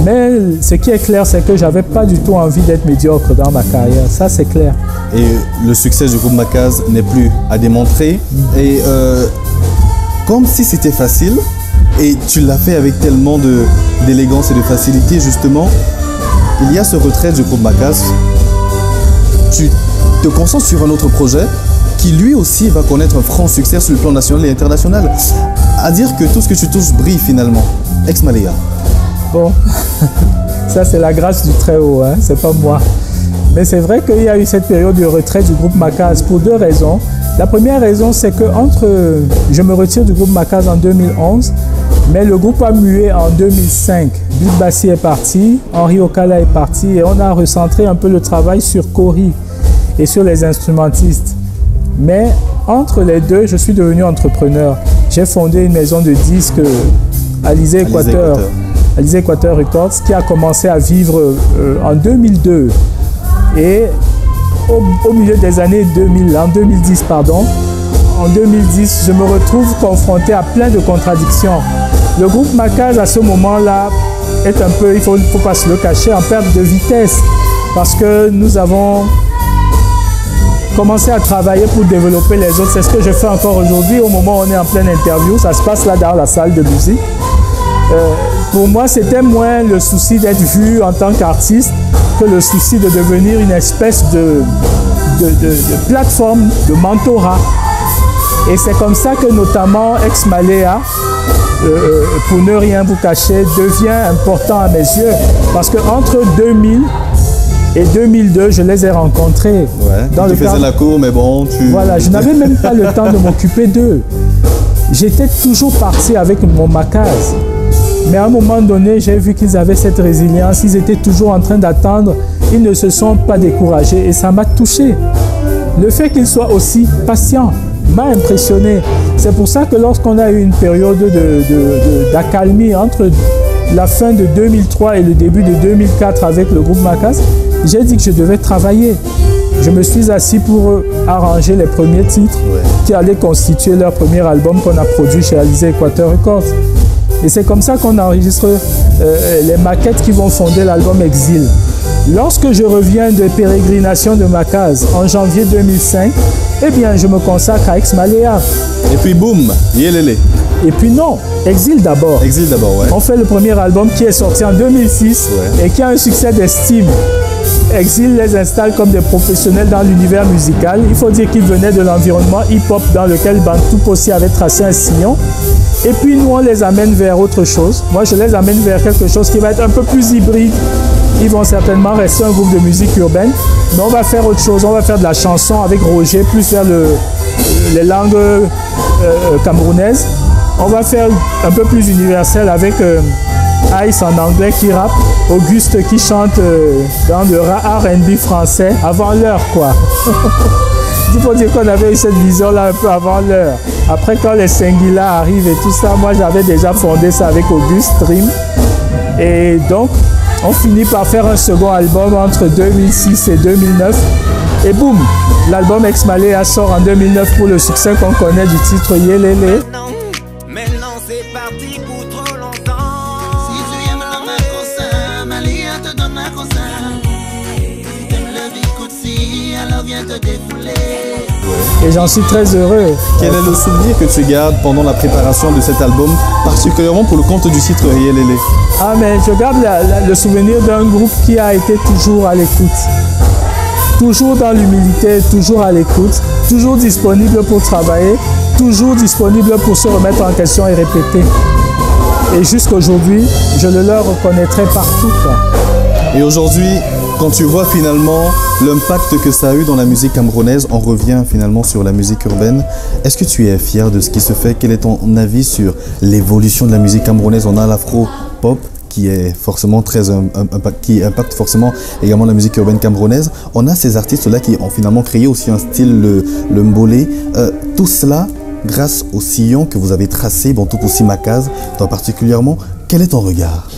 Mais ce qui est clair, c'est que je n'avais pas du tout envie d'être médiocre dans ma carrière. Ça, c'est clair. Et le succès du groupe Makaz n'est plus à démontrer. Et comme si c'était facile, et tu l'as fait avec tellement d'élégance et de facilité, justement, il y a ce retrait du groupe Makaz. Tu te concentres sur un autre projet qui lui aussi va connaître un franc succès sur le plan national et international. À dire que tout ce que tu touches brille finalement. Ex-Maléa. Bon, ça c'est la grâce du Très-Haut, hein, c'est pas moi. Mais c'est vrai qu'il y a eu cette période de retrait du groupe Makaz pour deux raisons. La première raison, c'est que je me retire du groupe Makaz en 2011, mais le groupe a mué en 2005. Blick Bassi est parti, Henri Okala est parti et on a recentré un peu le travail sur Cory et sur les instrumentistes. Mais entre les deux, je suis devenu entrepreneur. J'ai fondé une maison de disques Alizé Équateur Records qui a commencé à vivre en 2002. Et au milieu des années 2010, en 2010, je me retrouve confronté à plein de contradictions. Le groupe Makaz, à ce moment-là, est un peu, il faut pas se le cacher, en perte de vitesse. Parce que nous avons commencé à travailler pour développer les autres. C'est ce que je fais encore aujourd'hui. Au moment où on est en pleine interview, ça se passe là dans la salle de musique. Pour moi, c'était moins le souci d'être vu en tant qu'artiste que le souci de devenir une espèce de plateforme de mentorat. Et c'est comme ça que notamment Ex-Maléa, pour ne rien vous cacher, devient important à mes yeux. Parce qu'entre 2000 et 2002, je les ai rencontrés. Ouais, tu faisais la cour, mais bon, Voilà, je n'avais même pas le temps de m'occuper d'eux. J'étais toujours parti avec mon Makaz. Mais à un moment donné, j'ai vu qu'ils avaient cette résilience. Ils étaient toujours en train d'attendre. Ils ne se sont pas découragés et ça m'a touché. Le fait qu'ils soient aussi patients m'a impressionné. C'est pour ça que lorsqu'on a eu une période d'accalmie entre la fin de 2003 et le début de 2004 avec le groupe Makaz, j'ai dit que je devais travailler. Je me suis assis pour arranger les premiers titres qui allaient constituer leur premier album qu'on a produit chez Alizé Équateur Records. Et c'est comme ça qu'on enregistre les maquettes qui vont fonder l'album Exil. Lorsque je reviens de pérégrination de Makaz en janvier 2005, eh bien, je me consacre à Ex-Maléa. Et puis boum, yélélé. Et puis non, Exil d'abord. Exil d'abord, ouais. On fait le premier album qui est sorti en 2006 et qui a un succès d'estime. Exil les installe comme des professionnels dans l'univers musical. Il faut dire qu'ils venaient de l'environnement hip-hop dans lequel Bantou Possi avait tracé un sillon. Et puis nous, on les amène vers autre chose. Moi, je les amène vers quelque chose qui va être un peu plus hybride. Ils vont certainement rester un groupe de musique urbaine, mais on va faire autre chose. On va faire de la chanson avec Roger, plus vers les langues camerounaises. On va faire un peu plus universel avec Ice en anglais qui rappe, Auguste qui chante dans le R&B français avant l'heure, quoi. Il faut dire qu'on avait eu cette vision-là un peu avant l'heure. Après, quand les Singila arrivent et tout ça, moi, j'avais déjà fondé ça avec Auguste Dream. Et donc, on finit par faire un second album entre 2006 et 2009. Et boum, l'album Ex Maléa sort en 2009 pour le succès qu'on connaît du titre Yelele. Maintenant, c'est parti pour trop longtemps. Si tu aimes la macosa, Maléa te donne la cosa. Si t'aimes la vie Koutsi, alors viens te défouler. Et j'en suis très heureux. Quel est le souvenir que tu gardes pendant la préparation de cet album, particulièrement pour le compte du titre Yelele? Ah, mais je garde le souvenir d'un groupe qui a été toujours à l'écoute. Toujours dans l'humilité, toujours à l'écoute, toujours disponible pour travailler, toujours disponible pour se remettre en question et répéter. Et jusqu'aujourd'hui, je le leur reconnaîtrai partout, quoi. Et aujourd'hui, quand tu vois finalement l'impact que ça a eu dans la musique camerounaise, on revient finalement sur la musique urbaine. Est-ce que tu es fier de ce qui se fait? Quel est ton avis sur l'évolution de la musique camerounaise? On a l'afro-pop qui est forcément qui impacte forcément également la musique urbaine camerounaise. On a ces artistes-là qui ont finalement créé aussi un style, le mbolé. Tout cela grâce au sillon que vous avez tracé, Bantou Possi Makaz, toi particulièrement. Quel est ton regard?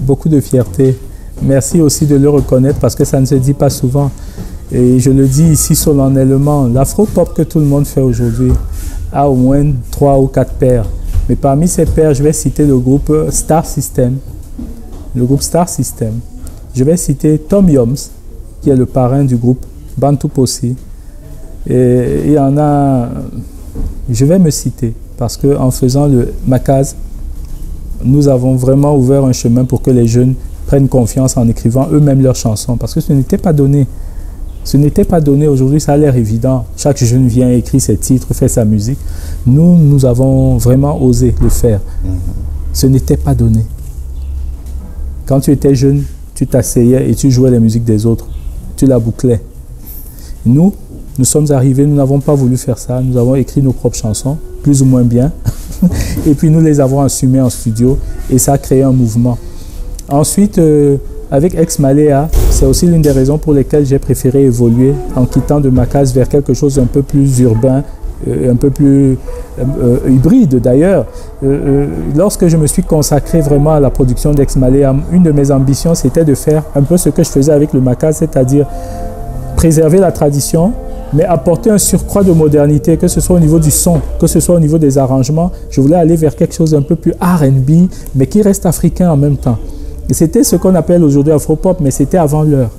Beaucoup de fierté. Merci aussi de le reconnaître parce que ça ne se dit pas souvent. Et je le dis ici solennellement, l'afro-pop que tout le monde fait aujourd'hui a au moins 3 ou 4 pairs. Mais parmi ces pairs, je vais citer le groupe Star System. Le groupe Star System. Je vais citer Tom Yoms, qui est le parrain du groupe Bantou Possi. Et il y en a, je vais me citer, parce qu'en faisant le Makaz, nous avons vraiment ouvert un chemin pour que les jeunes prennent confiance en écrivant eux-mêmes leurs chansons, parce que ce n'était pas donné. Ce n'était pas donné. Aujourd'hui, ça a l'air évident. Chaque jeune vient, écrit ses titres, fait sa musique. Nous avons vraiment osé le faire. Ce n'était pas donné. Quand tu étais jeune, tu t'asseyais et tu jouais les musiques des autres. Tu la bouclais. Nous sommes arrivés, nous n'avons pas voulu faire ça. Nous avons écrit nos propres chansons, plus ou moins bien. Et puis nous les avons assumées en studio et ça a créé un mouvement. Ensuite, avec Ex Maléa, c'est aussi l'une des raisons pour lesquelles j'ai préféré évoluer en quittant de Makaz vers quelque chose d'un peu plus urbain, un peu plus hybride d'ailleurs. Lorsque je me suis consacré vraiment à la production d'Ex Maléa, une de mes ambitions c'était de faire un peu ce que je faisais avec le Makaz, c'est-à-dire préserver la tradition, mais apporter un surcroît de modernité, que ce soit au niveau du son, que ce soit au niveau des arrangements. Je voulais aller vers quelque chose d'un peu plus R&B, mais qui reste africain en même temps. Et c'était ce qu'on appelle aujourd'hui afro-pop, mais c'était avant l'heure.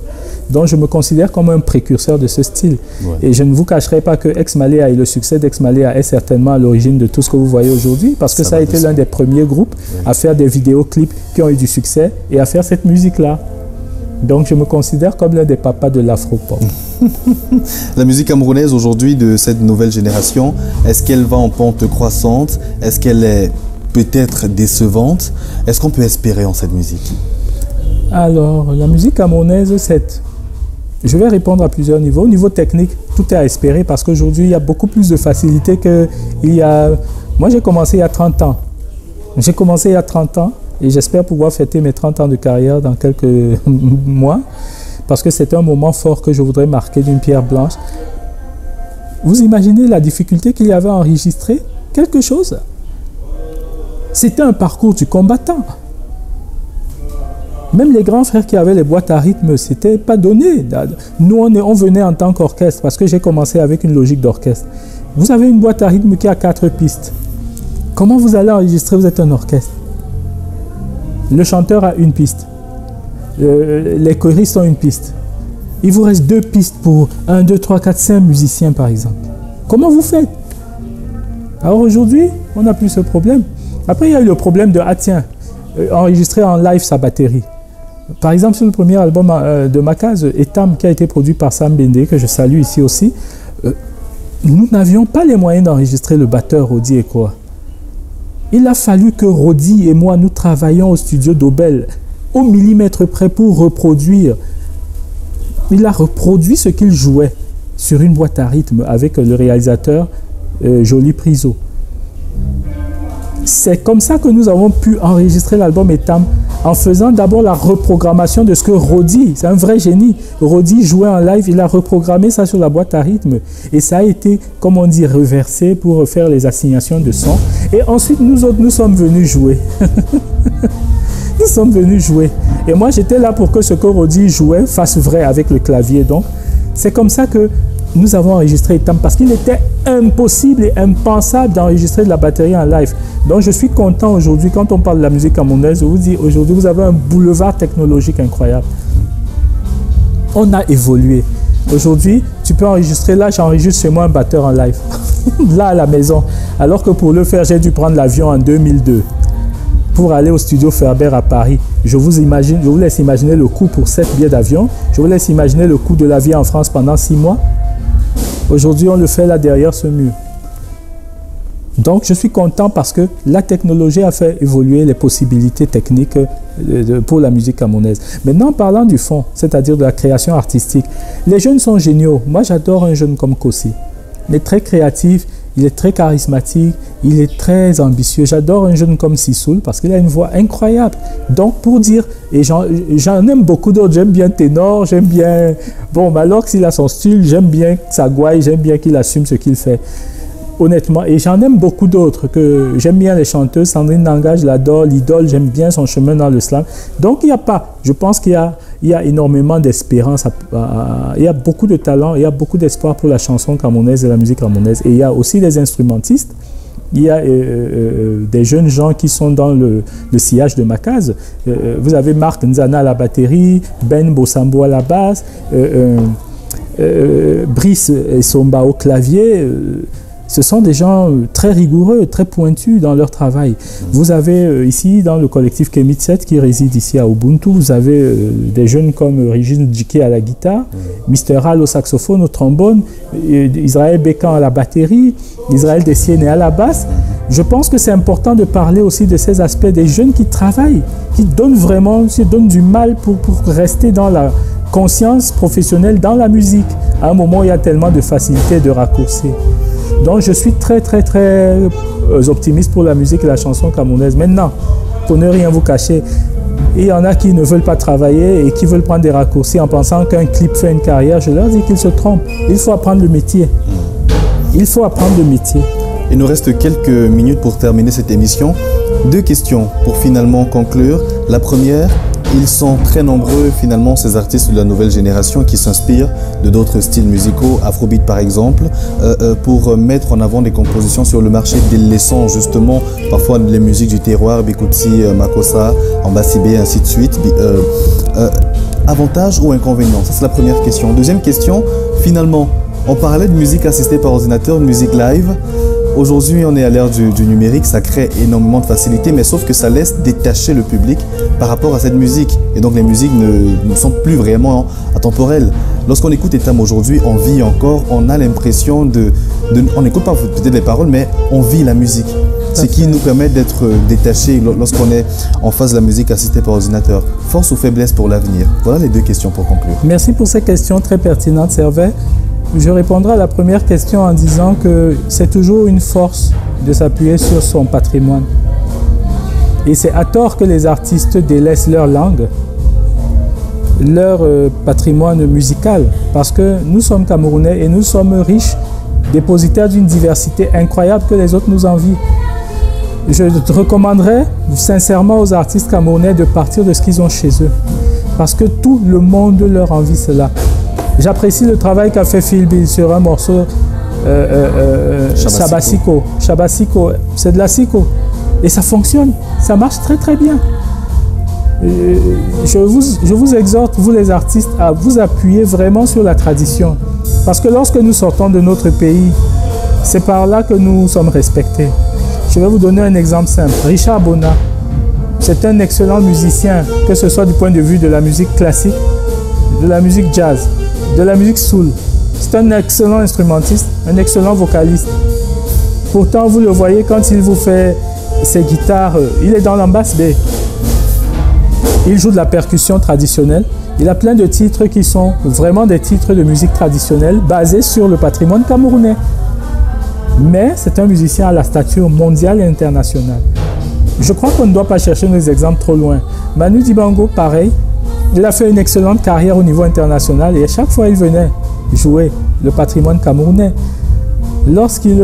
Donc je me considère comme un précurseur de ce style. Ouais. Et je ne vous cacherai pas que Ex Maléa et le succès d'Ex Maléa est certainement à l'origine de tout ce que vous voyez aujourd'hui, parce que ça a été l'un des premiers groupes à faire des vidéoclips qui ont eu du succès et à faire cette musique-là. Donc je me considère comme l'un des papas de l'afro-pop. La musique camerounaise aujourd'hui de cette nouvelle génération, est-ce qu'elle va en pente croissante? Est-ce qu'elle est peut-être décevante? Est-ce qu'on peut espérer en cette musique? Alors, la musique camerounaise, je vais répondre à plusieurs niveaux. Au niveau technique, tout est à espérer parce qu'aujourd'hui, il y a beaucoup plus de facilité qu'il y a... Moi, j'ai commencé il y a 30 ans. J'ai commencé il y a 30 ans et j'espère pouvoir fêter mes 30 ans de carrière dans quelques mois parce que c'est un moment fort que je voudrais marquer d'une pierre blanche. Vous imaginez la difficulté qu'il y avait à enregistrer quelque chose? C'était un parcours du combattant. Même les grands frères qui avaient les boîtes à rythme, ce n'était pas donné. Nous, on venait en tant qu'orchestre, parce que j'ai commencé avec une logique d'orchestre. Vous avez une boîte à rythme qui a 4 pistes. Comment vous allez enregistrer? Vous êtes un orchestre. Le chanteur a une piste. Les choristes ont une piste. Il vous reste 2 pistes pour 1, 2, 3, 4, 5 musiciens, par exemple. Comment vous faites? Alors aujourd'hui, on n'a plus ce problème. Après, il y a eu le problème de, ah tiens, enregistrer en live sa batterie. Par exemple, sur le premier album de Makaz, Etam, qui a été produit par Sam Bende, que je salue ici aussi, nous n'avions pas les moyens d'enregistrer le batteur Rodi Ekoa. Il a fallu que Rodi et moi, nous travaillions au studio d'Obel, au millimètre près pour reproduire. Il a reproduit ce qu'il jouait sur une boîte à rythme avec le réalisateur Joly Priso. C'est comme ça que nous avons pu enregistrer l'album Etam, en faisant d'abord la reprogrammation de ce que Rodi, c'est un vrai génie, Rodi jouait en live, il a reprogrammé ça sur la boîte à rythme et ça a été, comme on dit, reversé pour faire les assignations de son. Et ensuite, nous autres, nous sommes venus jouer. Nous sommes venus jouer. Et moi, j'étais là pour que ce que Rodi jouait fasse vrai avec le clavier. Donc, c'est comme ça que nous avons enregistré Etam, parce qu'il était impossible et impensable d'enregistrer de la batterie en live. Donc je suis content aujourd'hui, quand on parle de la musique camerounaise, je vous dis, aujourd'hui vous avez un boulevard technologique incroyable. On a évolué. Aujourd'hui, tu peux enregistrer, là j'enregistre chez moi un batteur en live, là à la maison. Alors que pour le faire, j'ai dû prendre l'avion en 2002 pour aller au studio Ferber à Paris. Je vous laisse imaginer le coût pour 7 billets d'avion. Je vous laisse imaginer le coût de la vie en France pendant 6 mois. Aujourd'hui, on le fait là derrière ce mur. Donc, je suis content parce que la technologie a fait évoluer les possibilités techniques pour la musique camerounaise. Maintenant, parlant du fond, c'est-à-dire de la création artistique, les jeunes sont géniaux. Moi, j'adore un jeune comme Kossi. Il est très créatif, il est très charismatique, il est très ambitieux. J'adore un jeune comme Sissoul parce qu'il a une voix incroyable. Donc, pour dire, et j'en aime beaucoup d'autres, j'aime bien Ténor, j'aime bien... Bon, Malox, il a son style, j'aime bien sa gouaille, j'aime bien qu'il assume ce qu'il fait. Honnêtement, et j'en aime beaucoup d'autres, que j'aime bien les chanteuses. Sandrine Nanga, je l'adore, l'idole, j'aime bien son chemin dans le slam. Donc, il n'y a pas, je pense qu'il y a énormément d'espérance, il y a beaucoup de talent, il y a beaucoup d'espoir pour la chanson camerounaise et la musique camerounaise. Et il y a aussi des instrumentistes, il y a des jeunes gens qui sont dans le sillage de Makaz. Vous avez Marc Nzana à la batterie, Ben Bossambo à la basse, Brice Somba au clavier. Ce sont des gens très rigoureux, très pointus dans leur travail. Vous avez ici, dans le collectif Kemitset, qui réside ici à Ubuntu, vous avez des jeunes comme Régine Djike à la guitare, Mr. Hall au saxophone, au trombone, Israël Bécan à la batterie, Israël Dessiene à la basse. Je pense que c'est important de parler aussi de ces aspects des jeunes qui travaillent, qui donnent vraiment, qui donnent du mal pour rester dans la conscience professionnelle dans la musique. À un moment où il y a tellement de facilité de raccourcis. Donc je suis très optimiste pour la musique et la chanson camerounaise. Maintenant, pour ne rien vous cacher, il y en a qui ne veulent pas travailler et qui veulent prendre des raccourcis en pensant qu'un clip fait une carrière. Je leur dis qu'ils se trompent. Il faut apprendre le métier. Il faut apprendre le métier. Il nous reste quelques minutes pour terminer cette émission. 2 questions pour finalement conclure. La première, ils sont très nombreux finalement ces artistes de la nouvelle génération qui s'inspirent de d'autres styles musicaux, Afrobeat par exemple, pour mettre en avant des compositions sur le marché, délaissant justement parfois les musiques du terroir, Bikutsi, Makossa, Ambasibé, ainsi de suite. Avantage ou inconvénient? Ça c'est la première question. Deuxième question, finalement, on parlait de musique assistée par ordinateur, de musique live. Aujourd'hui, on est à l'ère du numérique, ça crée énormément de facilité, mais sauf que ça laisse détacher le public par rapport à cette musique. Et donc les musiques ne sont plus vraiment atemporelles. Lorsqu'on écoute Etam aujourd'hui, on vit encore, on a l'impression on n'écoute pas peut-être les paroles, mais on vit la musique. Ce qui nous permet d'être détachés lorsqu'on est en face de la musique assistée par ordinateur. Force ou faiblesse pour l'avenir? Voilà les 2 questions pour conclure. Merci pour ces questions très pertinentes, Servet. Je répondrai à la première question en disant que c'est toujours une force de s'appuyer sur son patrimoine. Et c'est à tort que les artistes délaissent leur langue, leur patrimoine musical, parce que nous sommes Camerounais et nous sommes riches, dépositaires d'une diversité incroyable que les autres nous envient. Je recommanderais sincèrement aux artistes camerounais de partir de ce qu'ils ont chez eux, parce que tout le monde leur envie cela. J'apprécie le travail qu'a fait Phil Bill sur un morceau Shabasiko. Shabasiko, c'est de la siko. Et ça fonctionne, ça marche très bien. Je vous exhorte, vous les artistes, à vous appuyer vraiment sur la tradition. Parce que lorsque nous sortons de notre pays, c'est par là que nous sommes respectés. Je vais vous donner un exemple simple. Richard Bona, c'est un excellent musicien, que ce soit du point de vue de la musique classique, de la musique jazz, de la musique soul. C'est un excellent instrumentiste, un excellent vocaliste. Pourtant, vous le voyez quand il vous fait ses guitares, il est dans l'ambasse B. Il joue de la percussion traditionnelle. Il a plein de titres qui sont vraiment des titres de musique traditionnelle basés sur le patrimoine camerounais. Mais c'est un musicien à la stature mondiale et internationale. Je crois qu'on ne doit pas chercher nos exemples trop loin. Manu Dibango, pareil. Il a fait une excellente carrière au niveau international et à chaque fois il venait jouer le patrimoine camerounais. Lorsqu'il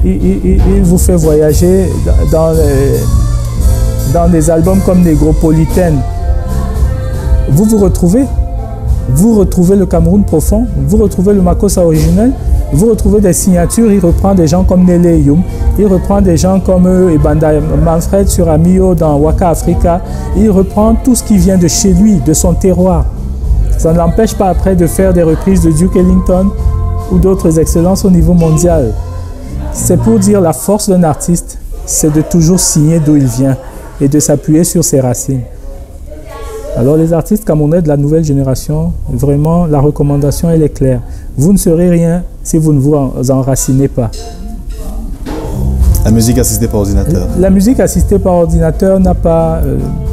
il vous fait voyager dans des albums comme Négropolitaine, vous retrouvez le Cameroun profond, vous retrouvez le Makossa originel, vous retrouvez des signatures. Il reprend des gens comme Nele Youm, il reprend des gens comme Ebanda Manfred sur Amio dans Waka Africa. Il reprend tout ce qui vient de chez lui, de son terroir. Ça ne l'empêche pas après de faire des reprises de Duke Ellington ou d'autres excellences au niveau mondial. C'est pour dire la force d'un artiste, c'est de toujours signer d'où il vient et de s'appuyer sur ses racines. Alors les artistes camerounais de la nouvelle génération, vraiment la recommandation elle est claire. Vous ne serez rien si vous ne vous enracinez pas. La musique assistée par ordinateur. La musique assistée par ordinateur n'a pas,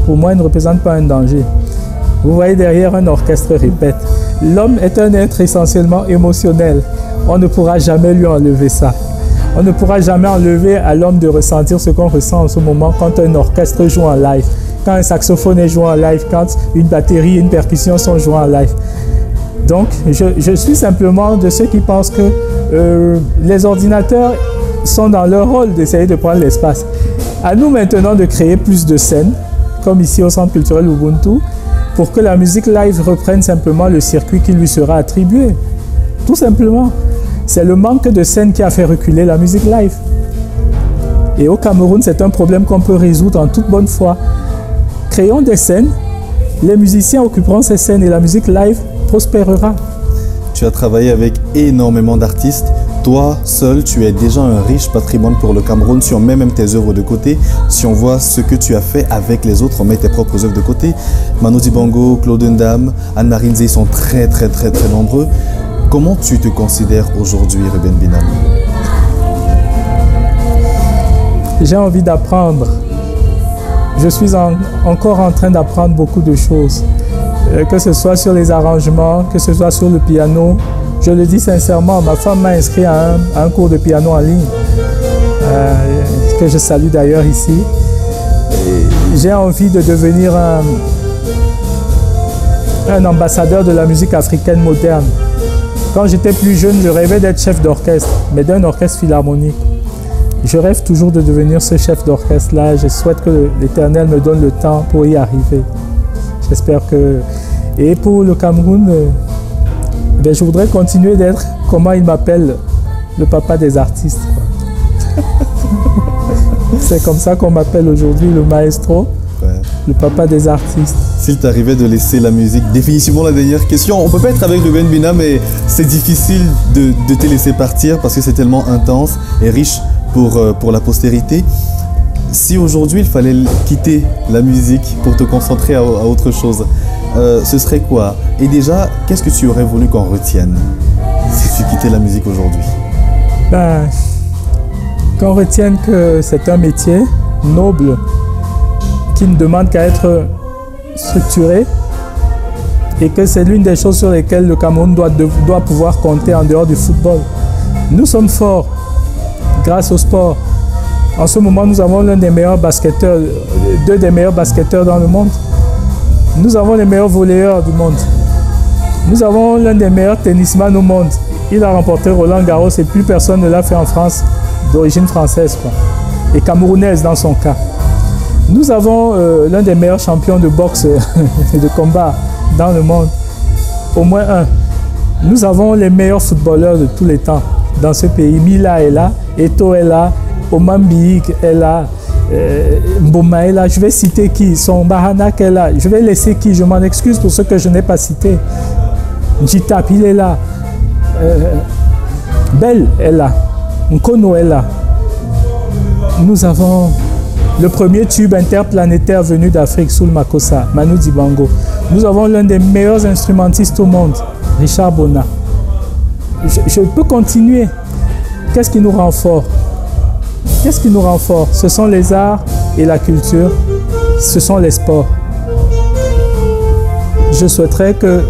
pour moi, ne représente pas un danger. Vous voyez derrière un orchestre répète. L'homme est un être essentiellement émotionnel. On ne pourra jamais lui enlever ça. On ne pourra jamais enlever à l'homme de ressentir ce qu'on ressent en ce moment quand un orchestre joue en live, quand un saxophone est joué en live, quand une batterie et une percussion sont jouées en live. Donc, je suis simplement de ceux qui pensent que les ordinateurs sont dans leur rôle d'essayer de prendre l'espace. À nous maintenant de créer plus de scènes, comme ici au Centre culturel Ubuntu, pour que la musique live reprenne simplement le circuit qui lui sera attribué. Tout simplement. C'est le manque de scènes qui a fait reculer la musique live. Et au Cameroun, c'est un problème qu'on peut résoudre en toute bonne foi. Créons des scènes, les musiciens occuperont ces scènes et la musique live prospérera. Tu as travaillé avec énormément d'artistes. Toi, seul, tu es déjà un riche patrimoine pour le Cameroun. Si on met même tes œuvres de côté, si on voit ce que tu as fait avec les autres, on met tes propres œuvres de côté. Manu Dibango, Claude Ndam, Anne-Marie Nzé sont très nombreux. Comment tu te considères aujourd'hui, Ruben Binam? J'ai envie d'apprendre. Je suis encore en train d'apprendre beaucoup de choses. Que ce soit sur les arrangements, que ce soit sur le piano. Je le dis sincèrement, ma femme m'a inscrit à un cours de piano en ligne, que je salue d'ailleurs ici. J'ai envie de devenir un ambassadeur de la musique africaine moderne. Quand j'étais plus jeune, je rêvais d'être chef d'orchestre, mais d'un orchestre philharmonique. Je rêve toujours de devenir ce chef d'orchestre-là. Je souhaite que l'Éternel me donne le temps pour y arriver. J'espère que... Et pour le Cameroun, je voudrais continuer d'être, comment il m'appelle, le papa des artistes. C'est comme ça qu'on m'appelle aujourd'hui, le maestro, le papa des artistes. S'il t'arrivait de laisser la musique, définitivement la dernière question. On ne peut pas être avec Ruben Binam, mais c'est difficile de te laisser partir parce que c'est tellement intense et riche pour la postérité. Si aujourd'hui il fallait quitter la musique pour te concentrer à autre chose, ce serait quoi? Et déjà, qu'est-ce que tu aurais voulu qu'on retienne si tu quittais la musique aujourd'hui? Qu'on retienne que c'est un métier noble qui ne demande qu'à être structuré et que c'est l'une des choses sur lesquelles le Cameroun doit pouvoir compter en dehors du football. Nous sommes forts grâce au sport. En ce moment, nous avons l'un des meilleurs basketteurs, deux des meilleurs basketteurs dans le monde. Nous avons les meilleurs volleyeurs du monde. Nous avons l'un des meilleurs tennisman au monde. Il a remporté Roland Garros et plus personne ne l'a fait en France, d'origine française, quoi. Et camerounaise dans son cas. Nous avons l'un des meilleurs champions de boxe et de combat dans le monde. Au moins un. Nous avons les meilleurs footballeurs de tous les temps dans ce pays. Mila est là, Eto'o est là, Oman Biik est là, Mboma est là. Je vais citer qui? Son Bahanak est là. Je vais laisser qui? Je m'en excuse pour ceux que je n'ai pas cités. Njitap, il est là. Belle est là. Nkono est là. Nous avons le premier tube interplanétaire venu d'Afrique, Soul Makossa, Manu Dibango. Nous avons l'un des meilleurs instrumentistes au monde, Richard Bona. Je peux continuer. Qu'est-ce qui nous rend fort? Qu'est-ce qui nous rend fort? Ce sont les arts et la culture, ce sont les sports. Je souhaiterais que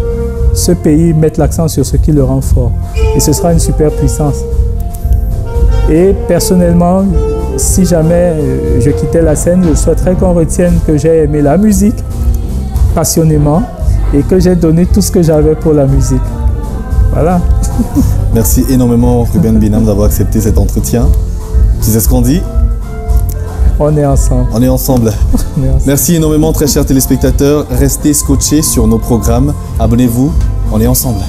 ce pays mette l'accent sur ce qui le rend fort. Et ce sera une superpuissance. Et personnellement, si jamais je quittais la scène, je souhaiterais qu'on retienne que j'ai aimé la musique passionnément et que j'ai donné tout ce que j'avais pour la musique. Voilà. Merci énormément, Ruben Binam, d'avoir accepté cet entretien. Tu sais ce qu'on dit? On est ensemble. On est ensemble. Merci énormément, très chers téléspectateurs. Restez scotchés sur nos programmes. Abonnez-vous. On est ensemble.